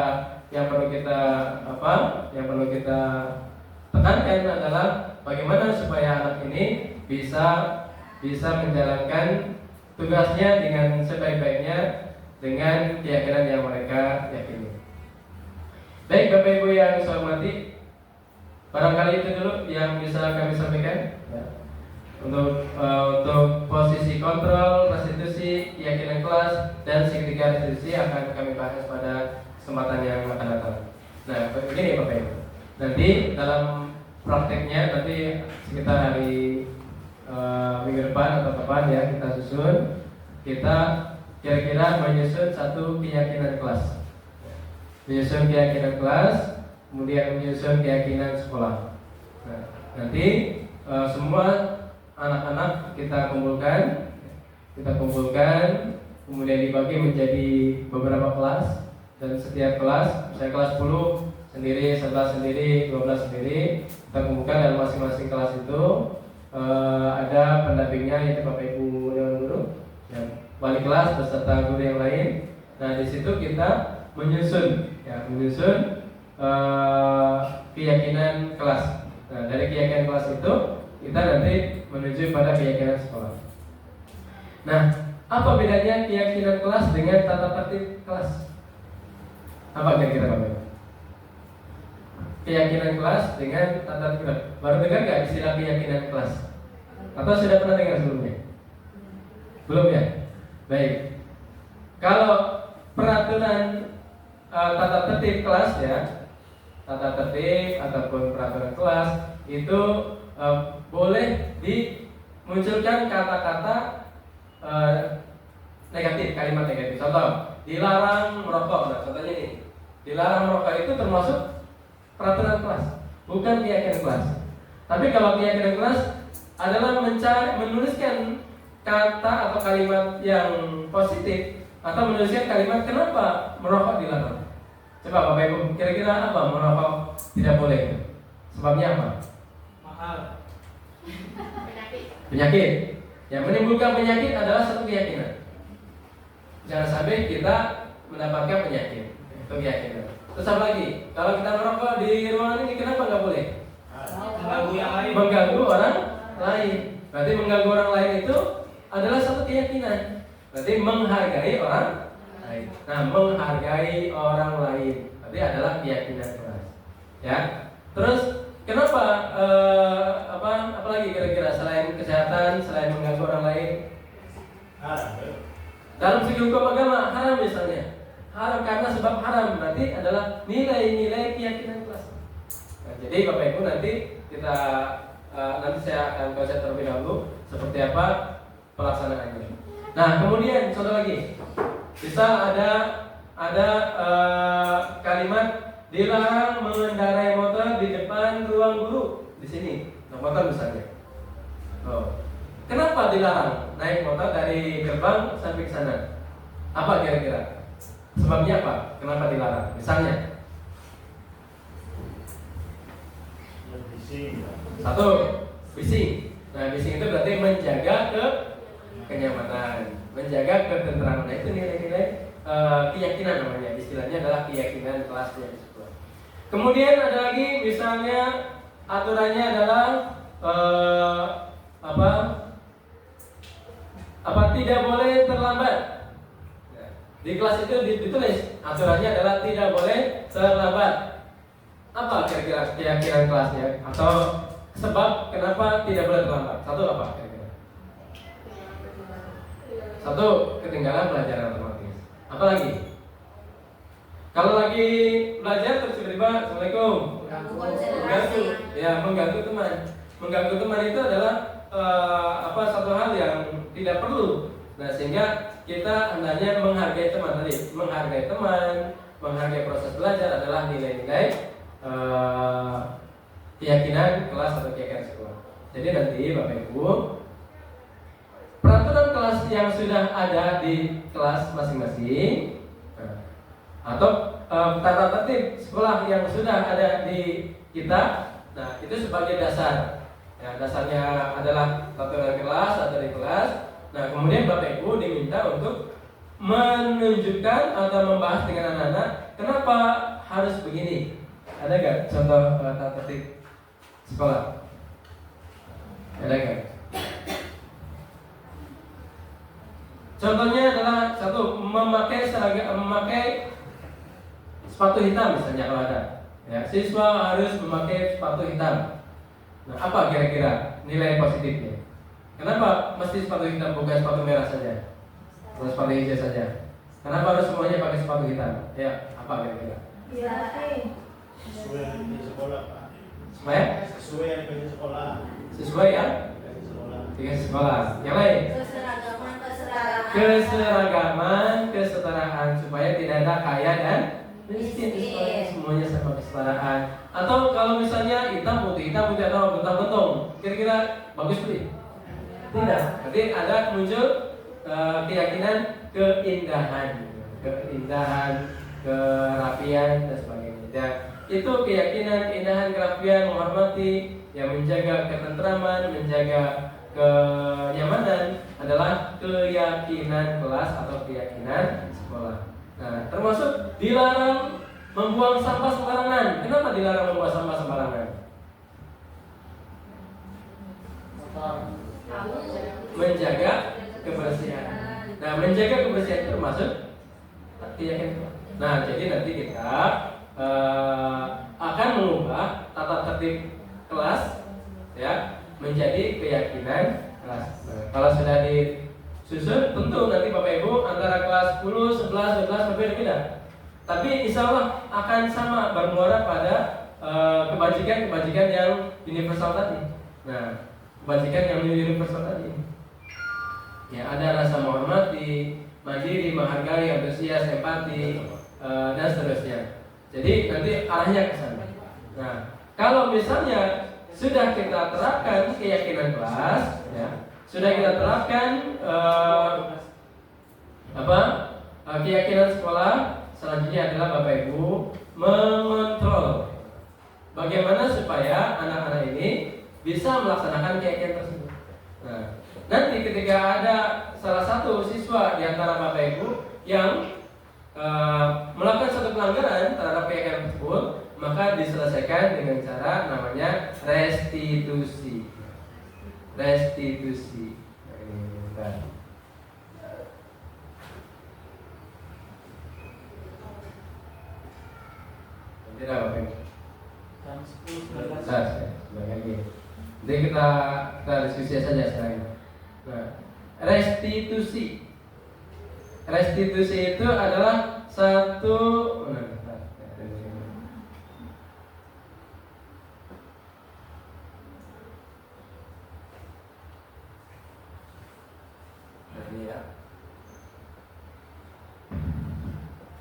tekankan adalah bagaimana supaya anak ini bisa menjalankan tugasnya dengan sebaik-baiknya dengan keyakinan yang mereka yakini. Baik Bapak Ibu yang saya hormati, barangkali itu dulu yang bisa kami sampaikan, ya. Untuk posisi kontrol, restitusi, keyakinan kelas dan segitiga restitusi akan kami bahas pada kesempatan yang akan datang. Nah begini Bapak Ibu, nanti dalam prakteknya nanti sekitar hari minggu depan atau kapan ya kita susun, kita kira-kira menyusun satu keyakinan kelas, menyusun keyakinan kelas, kemudian menyusun keyakinan sekolah. Nah, nanti semua anak-anak kita kumpulkan, kemudian dibagi menjadi beberapa kelas, dan setiap kelas, misalnya kelas 10 sendiri, 11 sendiri, 12 sendiri, kita kumpulkan dalam masing-masing kelas itu. Ada pendampingnya yaitu Bapak Ibu Dewan Guru, ya, wali kelas beserta guru yang lain. Nah di situ kita menyusun keyakinan kelas. Nah dari keyakinan kelas itu kita nanti menuju pada keyakinan sekolah. Nah apa bedanya keyakinan kelas dengan tata tertib kelas? Apa kira-kira Bapak Ibu? Keyakinan kelas dengan tata tertib. Baru dengar nggak istilah keyakinan kelas? Atau sudah pernah dengar sebelumnya? Belum ya? Baik. Kalau peraturan tata tertib kelas ya, tata tertib ataupun peraturan kelas itu boleh dimunculkan kata-kata negatif, kalimat negatif. Contoh, dilarang merokok. Nah, contohnya ini, dilarang merokok itu termasuk peraturan kelas, bukan keyakinan kelas. Tapi kalau keyakinan kelas adalah menuliskan kata atau kalimat yang positif, atau menuliskan kalimat kenapa merokok dilarang. Coba Bapak Ibu, kira-kira apa merokok tidak boleh? Sebabnya apa? Mahal. Penyakit. Yang menimbulkan penyakit adalah satu keyakinan. Jangan sampai kita mendapatkan penyakit. Itu keyakinan. Terus apa lagi? Kalau kita merokok di ruangan ini kenapa nggak boleh? Mengganggu yang lain. Mengganggu orang lain. Berarti mengganggu orang lain itu adalah satu keyakinan. Berarti menghargai orang lain. Nah, menghargai orang lain berarti adalah keyakinan keras. Ya. Terus kenapa apalagi kira-kira selain kesehatan, selain mengganggu orang lain? Dalam segi segi hukum agama haram misalnya, haram karena sebab haram, berarti adalah nilai-nilai keyakinan kelas. Nah, jadi Bapak Ibu nanti kita nanti saya akan konsep terlebih dahulu seperti apa pelaksanaannya. Nah, kemudian contoh lagi, misal ada kalimat dilarang mengendarai motor di depan ruang guru di sini, nah, motor misalnya. Oh. Kenapa dilarang naik motor dari gerbang sampai ke sana? Apa kira-kira? Sebabnya apa? Kenapa dilarang? Misalnya, satu, bising. Nah, bising itu berarti menjaga kenyamanan, menjaga ketentraman. Nah, itu nilai-nilai keyakinan namanya. Istilahnya adalah keyakinan kelas yang disebut. Kemudian ada lagi, misalnya aturannya adalah tidak boleh terlambat. Di kelas itu ditulis aturannya adalah tidak boleh terlambat. Apa kira-kira keyakinan kelasnya atau sebab kenapa tidak boleh terlambat? Satu apa kira-kira? Satu, ketinggalan pelajaran otomatis. Apa lagi? Kalau lagi belajar terus tiba-tiba Assalamualaikum, mengganggu, ya mengganggu teman. Mengganggu teman itu adalah satu hal yang tidak perlu. Nah, sehingga kita hendaknya menghargai teman tadi. Menghargai teman, menghargai proses belajar adalah nilai-nilai keyakinan kelas atau keyakinan sekolah. Jadi nanti Bapak Ibu, peraturan kelas yang sudah ada di kelas masing-masing atau tata tertib sekolah yang sudah ada di kita, nah itu sebagai dasar. Ya, dasarnya adalah peraturan kelas atau di kelas. Nah, kemudian Bapak Ibu diminta untuk menunjukkan atau membahas dengan anak-anak kenapa harus begini. Ada nggak contoh tata tertib sekolah? Ada nggak? Contohnya adalah satu, memakai sepatu hitam misalnya kalau ada. Ya, siswa harus memakai sepatu hitam. Nah, apa kira-kira nilai positifnya? Kenapa mesti sepatu hitam bukan sepatu merah saja? Atau sepatu hijau saja? Kenapa harus semuanya pakai sepatu hitam? Ya, apa kira-kira? Iya, Sesuai yang di sekolah, Pak. Supaya? Sesuai yang di sekolah. Sesuai ya? Di sekolah. Dikasih sekolah. Yang lain? Keseragaman, kesetaraan supaya tidak ada kaya dan miskin di sekolah, semuanya sama kesetaraan. Atau kalau misalnya hitam putih atau bentang-bentong, kira-kira bagus beli? Tidak. Jadi ada muncul keyakinan keindahan, kerapian dan sebagainya. Dan itu keyakinan, keindahan, kerapian, menghormati, yang menjaga ketentraman, menjaga kenyamanan adalah keyakinan kelas atau keyakinan sekolah. Nah, termasuk dilarang membuang sampah sembarangan. Kenapa dilarang membuang sampah sembarangan? Menjaga kebersihan. Nah, menjaga kebersihan itu termasuk keyakinan. Nah, jadi nanti kita akan mengubah tata tertib kelas ya menjadi keyakinan kelas. Nah, kalau sudah disusun, tentu nanti Bapak Ibu antara kelas 10, 11, 12 berbeda-beda. Tapi insya Allah akan sama bermuara pada kebajikan-kebajikan yang universal tadi. Nah, kebajikan yang universal tadi. Ya, ada rasa menghormati, mandiri, menghargai, antusias, empati, dan seterusnya. Jadi nanti arahnya ke sana. Nah, kalau misalnya sudah kita terapkan keyakinan kelas, ya, sudah kita terapkan keyakinan sekolah, selanjutnya adalah Bapak Ibu mengontrol bagaimana supaya anak-anak ini bisa melaksanakan keyakinan tersebut. Nah, nanti ketika ada salah satu siswa di antara Bapak Ibu yang melakukan satu pelanggaran terhadap keyakinan tersebut, maka diselesaikan dengan cara namanya restitusi. Restitusi. Tidak apa ini? Jadi kita diskusi saja sekarang. Nah, restitusi. Restitusi itu adalah satu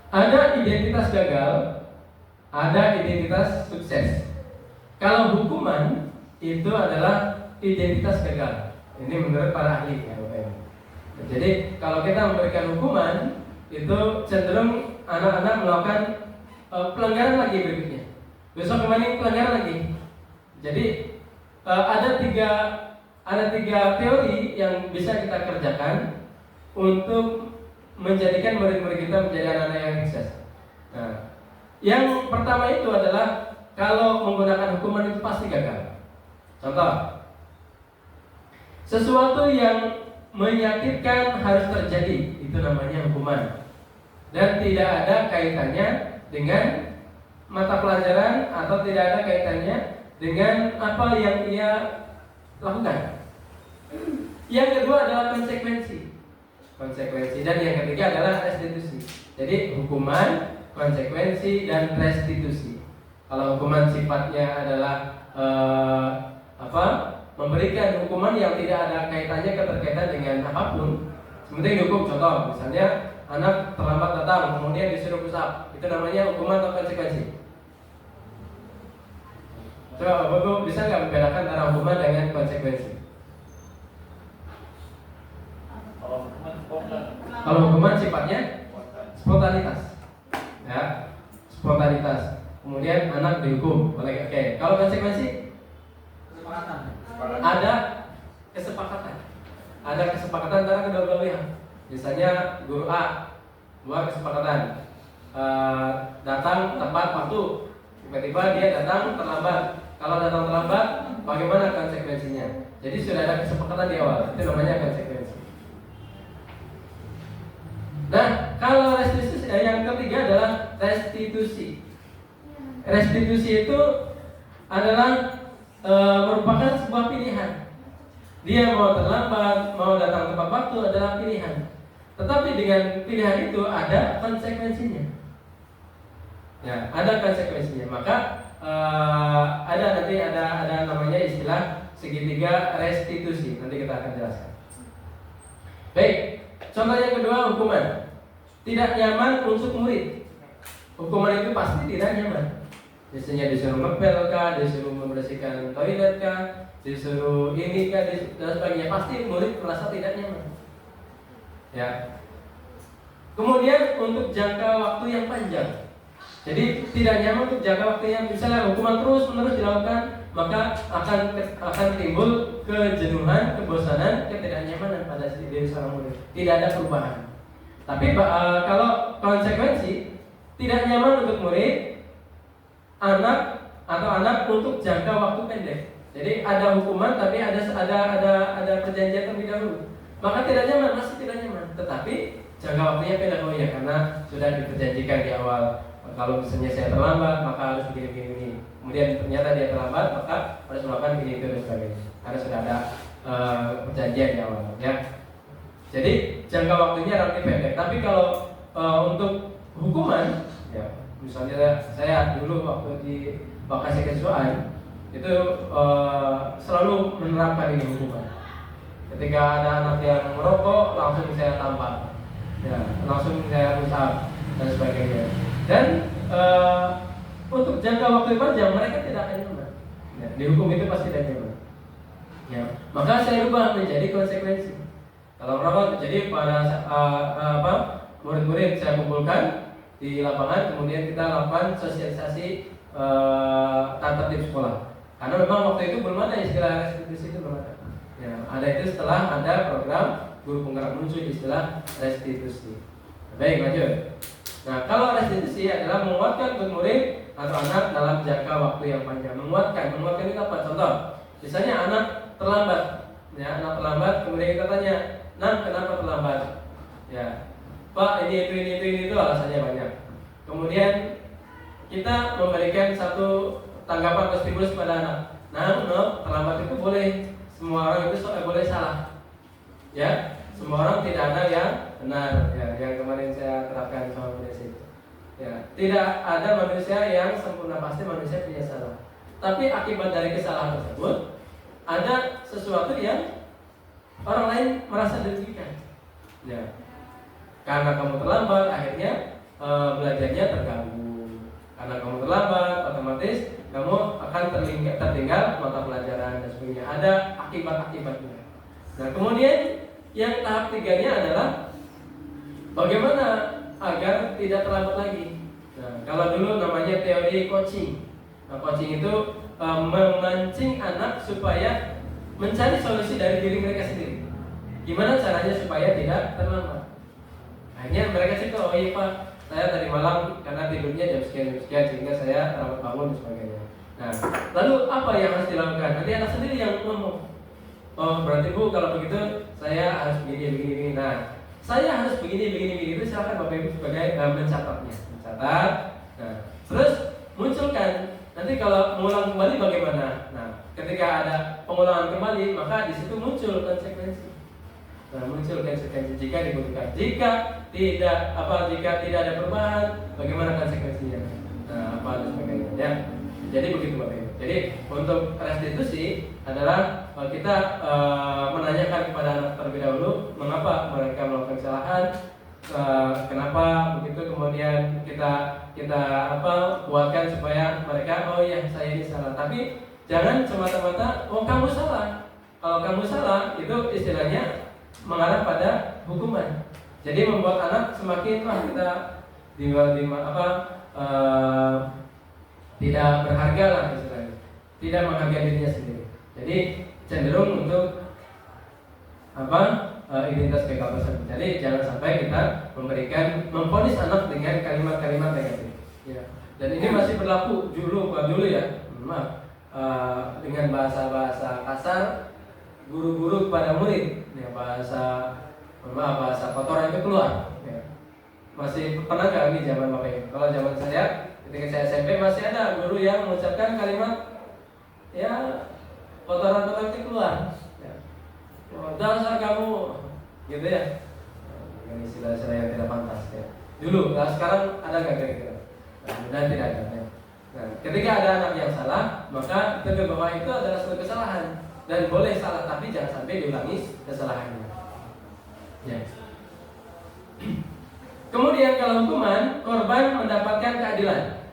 ada identitas gagal, ada identitas sukses. Kalau hukuman itu adalah identitas gagal. Ini menurut para ahli ya, Bapak Ibu. Jadi kalau kita memberikan hukuman itu cenderung anak-anak melakukan pelanggaran lagi berikutnya. Besok kembali pelanggaran lagi. Jadi ada tiga teori yang bisa kita kerjakan untuk menjadikan murid-murid kita menjadi anak-anak yang sukses. Nah, yang pertama itu adalah kalau menggunakan hukuman itu pasti gagal. Contoh, sesuatu yang menyakitkan harus terjadi, itu namanya hukuman. Dan tidak ada kaitannya dengan mata pelajaran atau tidak ada kaitannya dengan apa yang ia lakukan. Yang kedua adalah konsekuensi. Dan yang ketiga adalah restitusi. Jadi hukuman, konsekuensi, dan restitusi. Kalau hukuman sifatnya adalah memberikan hukuman yang tidak ada kaitannya keterkaitan dengan apapun. Seperti hukum, contoh, misalnya anak terlambat datang, kemudian disuruh push up, itu namanya hukuman atau konsekuensi? Coba Bapak bisa nggak membedakan antara hukuman dengan konsekuensi? Kalau hukuman sifatnya spontanitas, ya, spontanitas. Kemudian anak dihukum, boleh. Oke. Kalau konsekuensi ada kesepakatan antara kedua belah pihak. Misalnya guru A buat kesepakatan datang tepat waktu, tiba-tiba dia datang terlambat. Kalau datang terlambat, bagaimana konsekuensinya? Jadi sudah ada kesepakatan di awal, itu namanya konsekuensi. Nah, kalau restitusi, yang ketiga adalah restitusi. Restitusi itu adalah merupakan sebuah pilihan. Dia mau terlambat, mau datang tepat waktu adalah pilihan. Tetapi dengan pilihan itu ada konsekuensinya. Ya, ada konsekuensinya. Maka ada namanya istilah segitiga restitusi. Nanti kita akan jelaskan. Baik. Contoh yang kedua, hukuman. Tidak nyaman untuk murid. Hukuman itu pasti tidak nyaman. Biasanya disuruh ngepel kah, disuruh membersihkan toilet kah, disuruh ini kah, dan sebagainya. Pasti murid merasa tidak nyaman. Ya. Kemudian untuk jangka waktu yang panjang. Jadi tidak nyaman untuk jangka waktu yang, misalnya hukuman terus-menerus dilakukan, maka akan timbul kejenuhan, kebosanan, ketidaknyamanan pada diri seorang murid. Tidak ada perubahan. Tapi kalau konsekuensi, tidak nyaman untuk murid, anak untuk jangka waktu pendek. Jadi ada hukuman, tapi ada perjanjian terlebih dahulu. Maka tidak nyaman, masih tidak nyaman. Tetapi jangka waktunya pendek, ya, karena sudah diperjanjikan di awal. Kalau misalnya saya terlambat, maka harus begini. Kemudian ternyata dia terlambat, maka harus melakukan ini itu dan sebagainya. Karena sudah ada perjanjian di awal, ya. Jadi jangka waktunya relatif pendek. Tapi kalau untuk hukuman, ya, misalnya saya dulu waktu di lokasi kesiswaan itu selalu menerapkan ini hukuman. Ketika ada anak yang merokok, langsung saya tampar, ya, langsung saya usap dan sebagainya. Dan untuk jangka waktu panjang mereka tidak akan nyaman. Ya, dihukum itu pasti tidak nyaman. Ya, maka saya ubah menjadi konsekuensi. Kalau merokok, jadi pada murid-murid saya kumpulkan di lapangan, kemudian kita lakukan sosialisasi tata tertib sekolah. Karena memang waktu itu belum ada istilah restitusi, itu belum ada. Ya, ada itu setelah ada program guru penggerak, muncul istilah restitusi. Baik, lanjut. Nah, kalau restitusi adalah menguatkan murid atau anak dalam jangka waktu yang panjang. Menguatkan itu apa? Contoh, misalnya anak terlambat, ya, anak terlambat, kemudian kita tanya, "Nak, kenapa terlambat?" Ya, "Pak, ini itu alasannya banyak." Kemudian kita memberikan satu tanggapan atau stimulus pada anak. Nah, terlambat itu boleh, semua orang itu boleh salah. Ya, semua orang tidak ada yang benar ya, yang kemarin saya terapkan sama Bu Desi. Ya, tidak ada manusia yang sempurna, pasti manusia punya salah. Tapi akibat dari kesalahan tersebut ada sesuatu yang orang lain merasa dirugikan. Ya. Karena kamu terlambat, akhirnya belajarnya terganggu. Karena kamu terlambat, otomatis kamu akan tertinggal mata pelajaran dan sebagainya. Ada akibat-akibatnya. Nah, kemudian yang tahap tiganya adalah bagaimana agar tidak terlambat lagi. Nah, kalau dulu namanya teori coaching. Nah, coaching itu memancing anak supaya mencari solusi dari diri mereka sendiri. Gimana caranya supaya tidak terlambat? Akhirnya mereka cerita, oh iya Pak, saya tadi malam karena tidurnya jam sekian sehingga saya terlambat bangun dan sebagainya. Nah, lalu apa yang harus dilakukan? Nanti anak sendiri yang ngomong. Oh berarti Bu, kalau begitu saya harus begini. Nah, saya harus begini itu silakan Bapak Ibu sebagai mencatatnya. Mencatat. Nah, terus munculkan. Nanti kalau mengulang kembali bagaimana? Nah, ketika ada pengulangan kembali, maka di situ muncul konsekuensi. Nah, muncul konsekuensi jika dibutuhkan. Jika tidak ada perubahan, bagaimana konsekuensinya? Nah, apa dan sebagainya. Ya. Jadi begitu Bapak Ibu. Jadi untuk restitusi adalah kita menanyakan kepada anak terlebih dahulu mengapa mereka melakukan kesalahan, kenapa begitu, kemudian kita kuatkan supaya mereka, oh ya saya ini salah. Tapi jangan semata-mata oh kamu salah. Kalau kamu salah itu istilahnya mengarah pada hukuman. Jadi membuat anak semakin kita tidak berharga lah istilahnya, tidak menghargai dirinya sendiri. Jadi cenderung untuk identitas kebebasan. Jadi jangan sampai kita memvonis anak dengan kalimat-kalimat negatif. Ya. Dan ini masih berlaku dulu ya, maaf, dengan bahasa-bahasa kasar guru-guru kepada murid. Ya, bahasa kotoran itu keluar. Ya. Masih pernah nggak ini zaman Bapak Ibu? Kalau zaman saya, ketika saya SMP masih ada guru yang mengucapkan kalimat ya kotoran-kotoran itu keluar. Ya. Oh, dasar kamu, gitu ya. Dengan istilah-istilah yang tidak pantas. Ya. Dulu, nah sekarang ada nggak kira-kira? Nah, mudah tidak ada. Ya. Nah, ketika ada anak yang salah, maka tegur bahwa itu adalah suatu kesalahan dan boleh salah, tapi jangan sampai diulangi kesalahannya. Ya. Kemudian kalau hukuman, korban mendapatkan keadilan.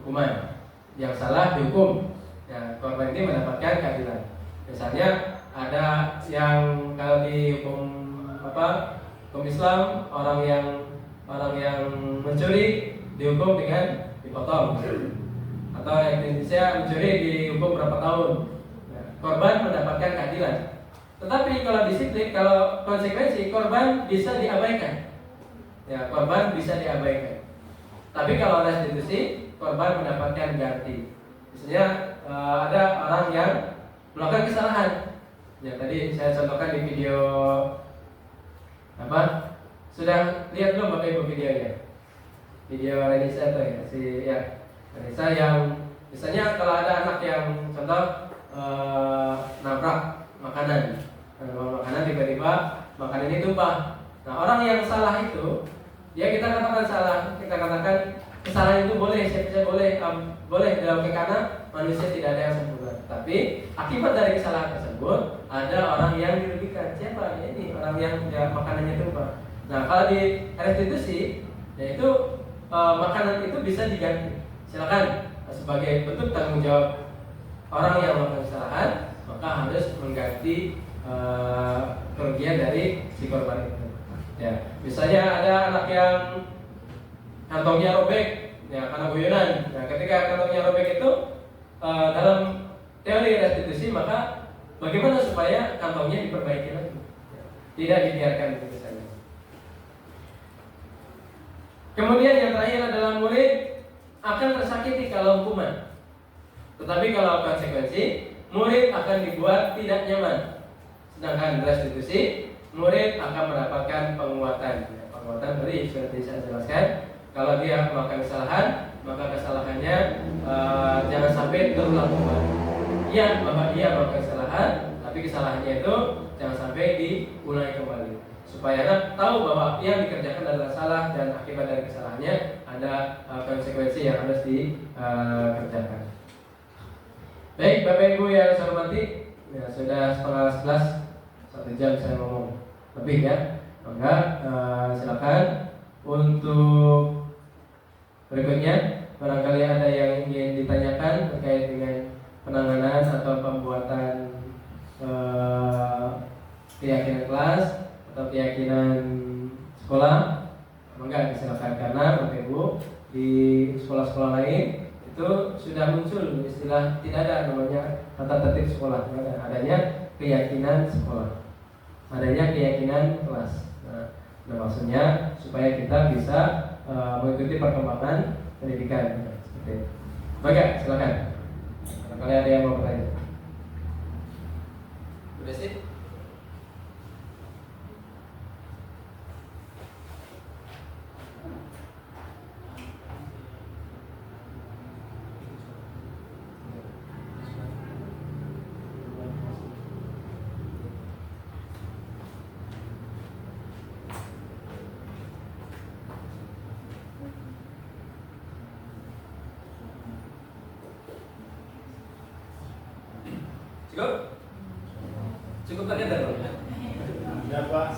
Hukuman yang salah dihukum. Ya, korban ini mendapatkan keadilan. Misalnya ada yang kalau di hukum Islam orang yang mencuri dihukum dengan dipotong. Atau yang di Indonesia mencuri dihukum berapa tahun. Ya, korban mendapatkan keadilan. Tetapi kalau disiplin, kalau konsekuensi, korban bisa diabaikan. Ya, korban bisa diabaikan. Tapi kalau restitusi, korban mendapatkan ganti. Misalnya ada orang yang melakukan kesalahan. Ya, tadi saya contohkan di video sudah lihat belum Bapak Ibu videonya? Video Renisa itu ya, Renisa yang misalnya kalau ada anak yang contoh nabrak makanan tiba-tiba makanan ini tumpah. Nah, orang yang salah itu ya kita katakan salah, kita katakan kesalahan itu boleh, siapa boleh dalam karena manusia tidak ada yang sempurna. Tapi akibat dari kesalahan tersebut ada orang yang dirugikan. Siapa? Ya, ini orang yang makanannya tumpah. Nah, kalau di restitusi, yaitu makanan itu bisa diganti. Silakan sebagai bentuk tanggung jawab orang yang melakukan kesalahan, maka harus mengganti kerugian dari si korban itu. Ya, misalnya ada anak yang kantongnya robek, ya karena guyonan. Nah, ketika kantongnya robek itu dalam teori restitusi, maka bagaimana supaya kantongnya diperbaiki lagi? Ya, tidak dibiarkan begitu saja. Kemudian yang terakhir adalah murid akan tersakiti kalau hukuman. Tetapi kalau konsekuensi, murid akan dibuat tidak nyaman. Sedangkan restitusi, murid akan mendapatkan penguatan. Penguatan dari seperti saya jelaskan. Kalau dia melakukan kesalahan, maka kesalahannya jangan sampai terulang kembali. Iya, Bapak dia melakukan kesalahan, tapi kesalahannya itu jangan sampai diulangi kembali. supaya anak tahu bahwa yang dikerjakan adalah salah dan akibat dari kesalahannya ada konsekuensi yang harus dikerjakan. Baik, Bapak Ibu yang saya hormati, ya, sudah setengah 11, 1 jam saya ngomong lebih ya. Maka silakan untuk berikutnya, barangkali ada yang ingin ditanyakan terkait dengan penanganan atau pembuatan keyakinan kelas atau keyakinan sekolah, maka silakan, karena Bapak Ibu di sekolah-sekolah lain itu sudah muncul istilah, tidak ada namanya tata tertib sekolah, adanya keyakinan sekolah, adanya keyakinan kelas. Nah, maksudnya supaya kita bisa mengikuti perkembangan pendidikan seperti itu. Baik, silakan. Barangkali ada yang mau bertanya. Udah sih? Cukup? Cukup terkait dong? Ya Pak.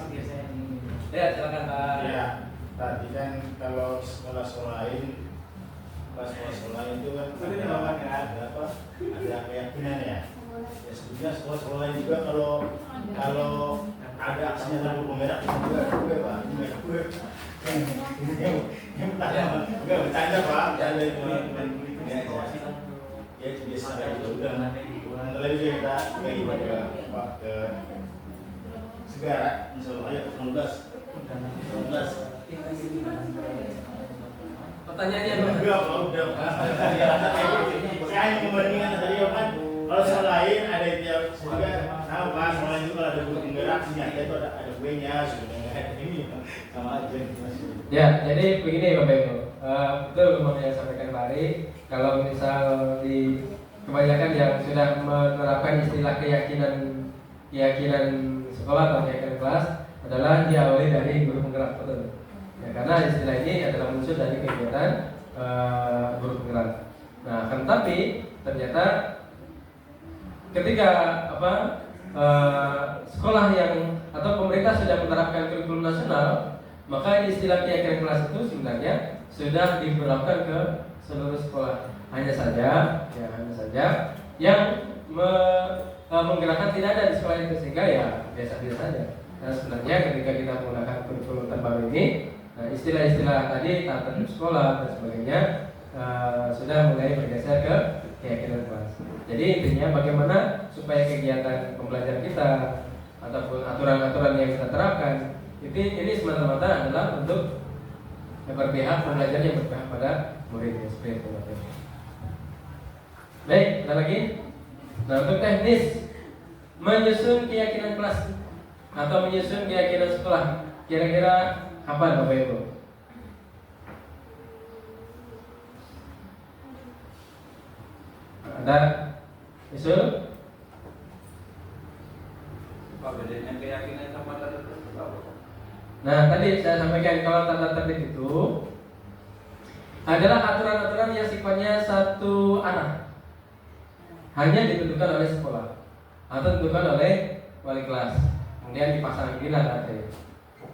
Ya, silakan Pak. Ya, tadi kan kalau sekolah-sekolah lain, sekolah-sekolah lain itu kan ada apa? Ada keyakinan ya. Ya sebetulnya sekolah-sekolah lain juga kalau ada aksinya lampu merah itu juga Pak. Yang pertama, enggak bercanda Pak. Bercanda itu ya itu biasa kayak gitu udah. Nanti juga kita bagi pada Pak ke segara, misalnya ayat 19. Pertanyaannya apa? Enggak, udah. Saya hanya membandingkan tadi kan, kalau sekolah lain ada yang juga sama Pak, sekolah lain juga ada guru penggerak, ternyata itu ada kuenya, sebenarnya ini sama aja. Ya, jadi begini Bapak Ibu, betul memang yang sampaikan Pak Ari. Kalau misal di kebanyakan yang sudah menerapkan istilah keyakinan sekolah atau keyakinan kelas adalah diawali dari guru penggerak, betul. Ya, karena istilah ini adalah muncul dari kegiatan guru penggerak. Nah, kan tapi ternyata ketika sekolah yang atau pemerintah sudah menerapkan kurikulum nasional, maka istilah keyakinan kelas itu sebenarnya sudah diberlakukan ke seluruh sekolah. Hanya saja yang menggerakkan tidak ada di sekolah itu, sehingga ya biasa-biasa saja. Nah, sebenarnya ketika kita menggunakan kurikulum terbaru ini, istilah-istilah tadi tata tertib sekolah dan sebagainya sudah mulai bergeser ke keyakinan kelas. Jadi intinya bagaimana supaya kegiatan pembelajaran kita ataupun aturan-aturan yang kita terapkan ini semata-mata adalah untuk berpihak pembelajar yang berpihak pada murid, seperti itu. Baik, ada lagi. Nah, untuk teknis menyusun keyakinan kelas atau menyusun keyakinan sekolah, kira-kira apa Bapak Ibu? Ada usul? Apa bedanya keyakinan sama tata tertib apa? Nah, tadi saya sampaikan kalau tata tertib itu adalah aturan-aturan yang sifatnya satu arah, hanya ditentukan oleh sekolah atau ditentukan oleh wali kelas, kemudian dipasang gila nanti.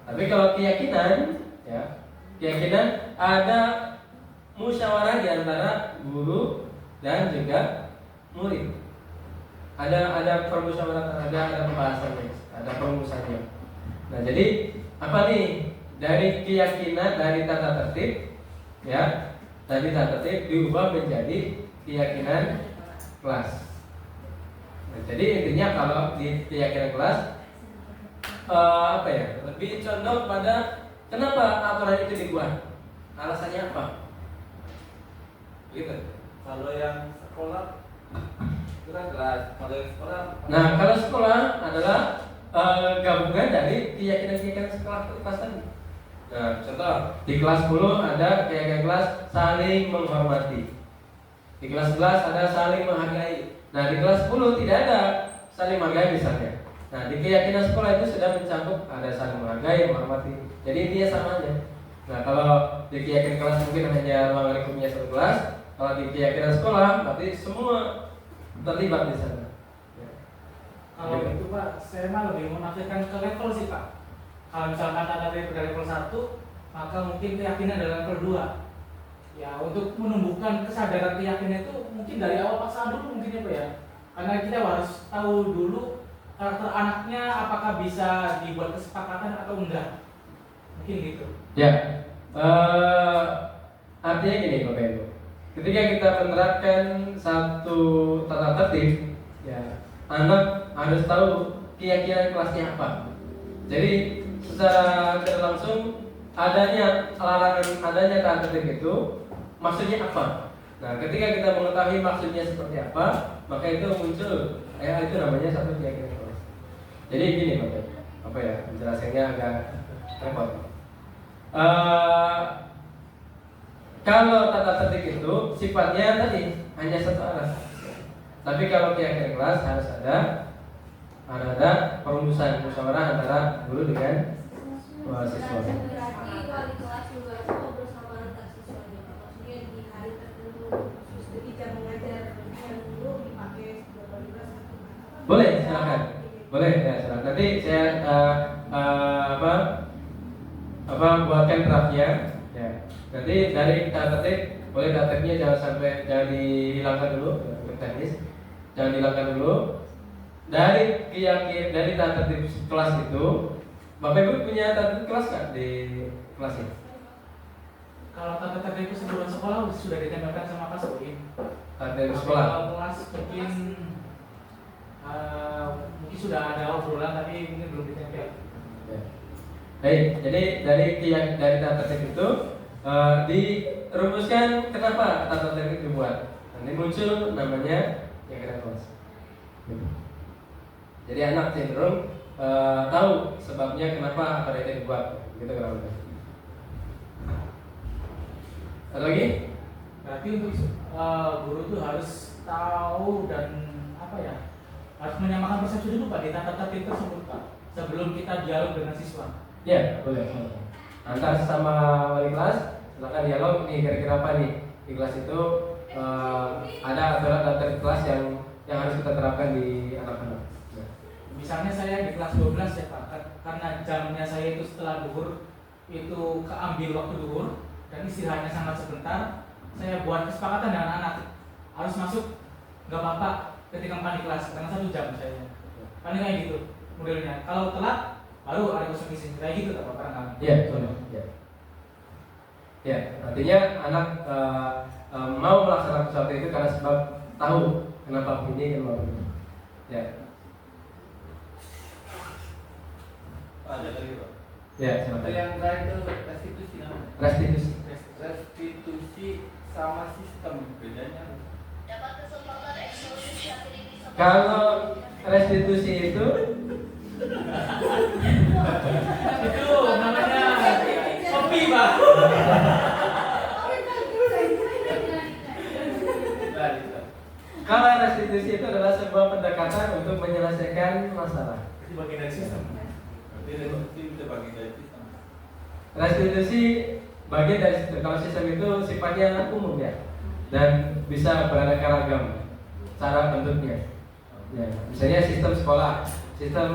Tapi kalau keyakinan, ya, keyakinan ada musyawarah di antara guru dan juga murid. Ada permusyawaratan, ada pembahasannya, ada perumusannya. Nah, jadi apa nih? Dari keyakinan, dari tata tertib, ya, dari tata tertib diubah menjadi keyakinan kelas. Nah, jadi intinya kalau di keyakinan kelas lebih condong pada kenapa aturan itu dibuat, alasannya apa, gitu. Kalau yang sekolah itu kan kelas, kalau yang sekolah. Nah, kalau sekolah adalah gabungan dari keyakinan sekolah kelas tadi. Nah, contoh di kelas 10 ada keyakinan kelas saling menghormati. Di kelas 11 ada saling menghargai. Nah, di kelas 10 tidak ada saling menghargai misalnya. Nah, di keyakinan sekolah itu sudah mencakup ada saling menghargai, menghormati. Jadi intinya sama aja. Nah, kalau di keyakinan kelas mungkin hanya ruang lingkupnya satu kelas. Kalau di keyakinan sekolah, berarti semua terlibat di sana. Ya. Kalau itu Pak, saya mah lebih menafsirkan ke level sih Pak. Kalau misalkan ada dari level 1, maka mungkin keyakinan dari level 2. Ya, untuk menumbuhkan kesadaran keyakinan itu mungkin dari awal paksaan dulu mungkin ya Pak ya. Karena kita harus tahu dulu karakter anaknya apakah bisa dibuat kesepakatan atau enggak. Mungkin gitu. Ya, artinya gini Bapak Ibu. Ketika kita menerapkan satu tata tertib, ya, anak harus tahu keyakinan kelasnya apa. Jadi secara tidak langsung adanya larangan adanya tata tertib itu maksudnya apa? Nah, ketika kita mengetahui maksudnya seperti apa, maka itu muncul itu namanya satu keyakinan kelas. Jadi gini Bapak, apa ya penjelasannya agak repot. Kalau tata tertib itu sifatnya tadi hanya satu arah. Tapi kalau keyakinan kelas harus ada perumusan musyawarah antara guru dengan siswa. Berarti wali kelas juga itu bersama antar siswanya. Maksudnya di hari tertentu khusus jadi jam mengajar yang dulu dipakai sebuah wali kelas. Boleh, silakan. Boleh ya, silakan. Nanti saya buatkan draftnya. Ya. Nanti dari tata tertib, boleh tata tertibnya jangan dihilangkan dulu, teknis. Jangan dihilangkan dulu. Dari tata tertib kelas itu, Bapak Ibu punya tata tertib kelas nggak di kelasnya? Kalau tata tertib itu sebelum sekolah sudah ditempelkan sama Pak Soin. Tata tertib sekolah. Kalau kelas mungkin sudah ada obrolan tapi mungkin belum ditempel. Ya. Baik, jadi dari tata tertib itu dirumuskan kenapa tata tertib dibuat. Nanti muncul namanya keyakinan kelas. Jadi anak cenderung tahu sebabnya kenapa apa itu dibuat, gitu kurang lebih. Ada lagi? Berarti untuk guru itu harus tahu dan harus menyamakan persepsi dulu Pak di tata tertib tersebut Pak sebelum kita dialog dengan siswa. Ya, boleh. Antar sesama wali kelas, silakan dialog nih kira-kira apa nih di kelas itu ada aturan tata tertib kelas yang harus kita terapkan di anak-anak. Misalnya saya di kelas 12 ya Pak, karena jamnya saya itu setelah duhur itu keambil waktu duhur dan istirahatnya sangat sebentar, saya buat kesepakatan dengan anak harus masuk nggak apa-apa ketika makan di kelas karena 1 jam saya. Kan kayak gitu modelnya. Kalau telat baru ada kosong isi kayak gitu tak Pak? Iya, betul. Ya, artinya anak mau melaksanakan sesuatu itu karena sebab tahu kenapa ini kenapa ini. Ya. Ada lagi Pak. Ya, Itu silakan. yang terakhir itu restitusi namanya. Restitusi. Restitusi sama sistem bedanya. Kalau restitusi itu Itu namanya kopi Pak. kalau restitusi itu adalah sebuah pendekatan untuk menyelesaikan masalah. Itu bagian dari sistem. Restitusi bisa bagi dari sistem. Restitusi bagian dari sistem. Kalau sistem itu sifatnya umum ya, dan bisa beraneka ragam cara bentuknya. Ya, misalnya sistem sekolah, sistem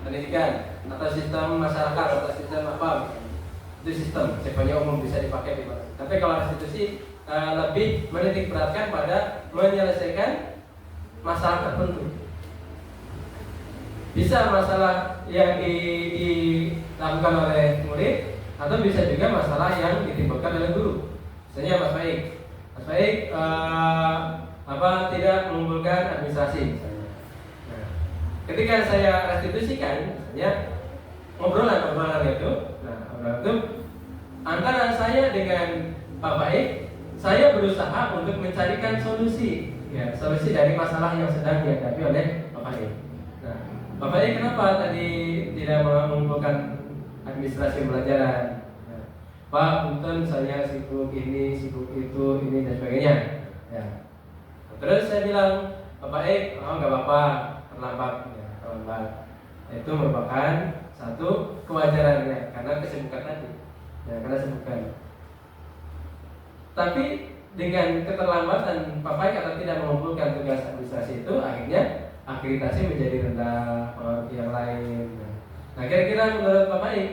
pendidikan, atau sistem masyarakat, atau sistem apa, itu sistem sifatnya umum bisa dipakai di mana. Tapi kalau restitusi lebih menitik beratkan pada menyelesaikan masalah tertentu. Bisa masalah yang dilakukan oleh murid, atau bisa juga masalah yang ditimbulkan oleh guru. Misalnya Mas Baik tidak mengumpulkan administrasi misalnya. Nah, ketika saya restitusikan, misalnya obrolan itu, obrolan itu antara saya dengan Pak Baik, saya berusaha untuk mencarikan solusi dari masalah yang sedang dihadapi oleh Pak Baik. Nah, Pak Baik kenapa tadi tidak mengumpulkan administrasi pembelajaran? Nah, Pak, punten saya sibuk ini, sibuk itu, ini dan sebagainya. Ya. Terus saya bilang, Bapak nggak apa-apa, terlambat. Ya. terlambat. Itu merupakan satu kewajarannya karena kesibukan tadi, ya karena kesibukan. Tapi dengan keterlambatan Pak Faik atau tidak mengumpulkan tugas administrasi itu, akhirnya akreditasi menjadi rendah, yang lain. Nah, kira-kira menurut Pak Faik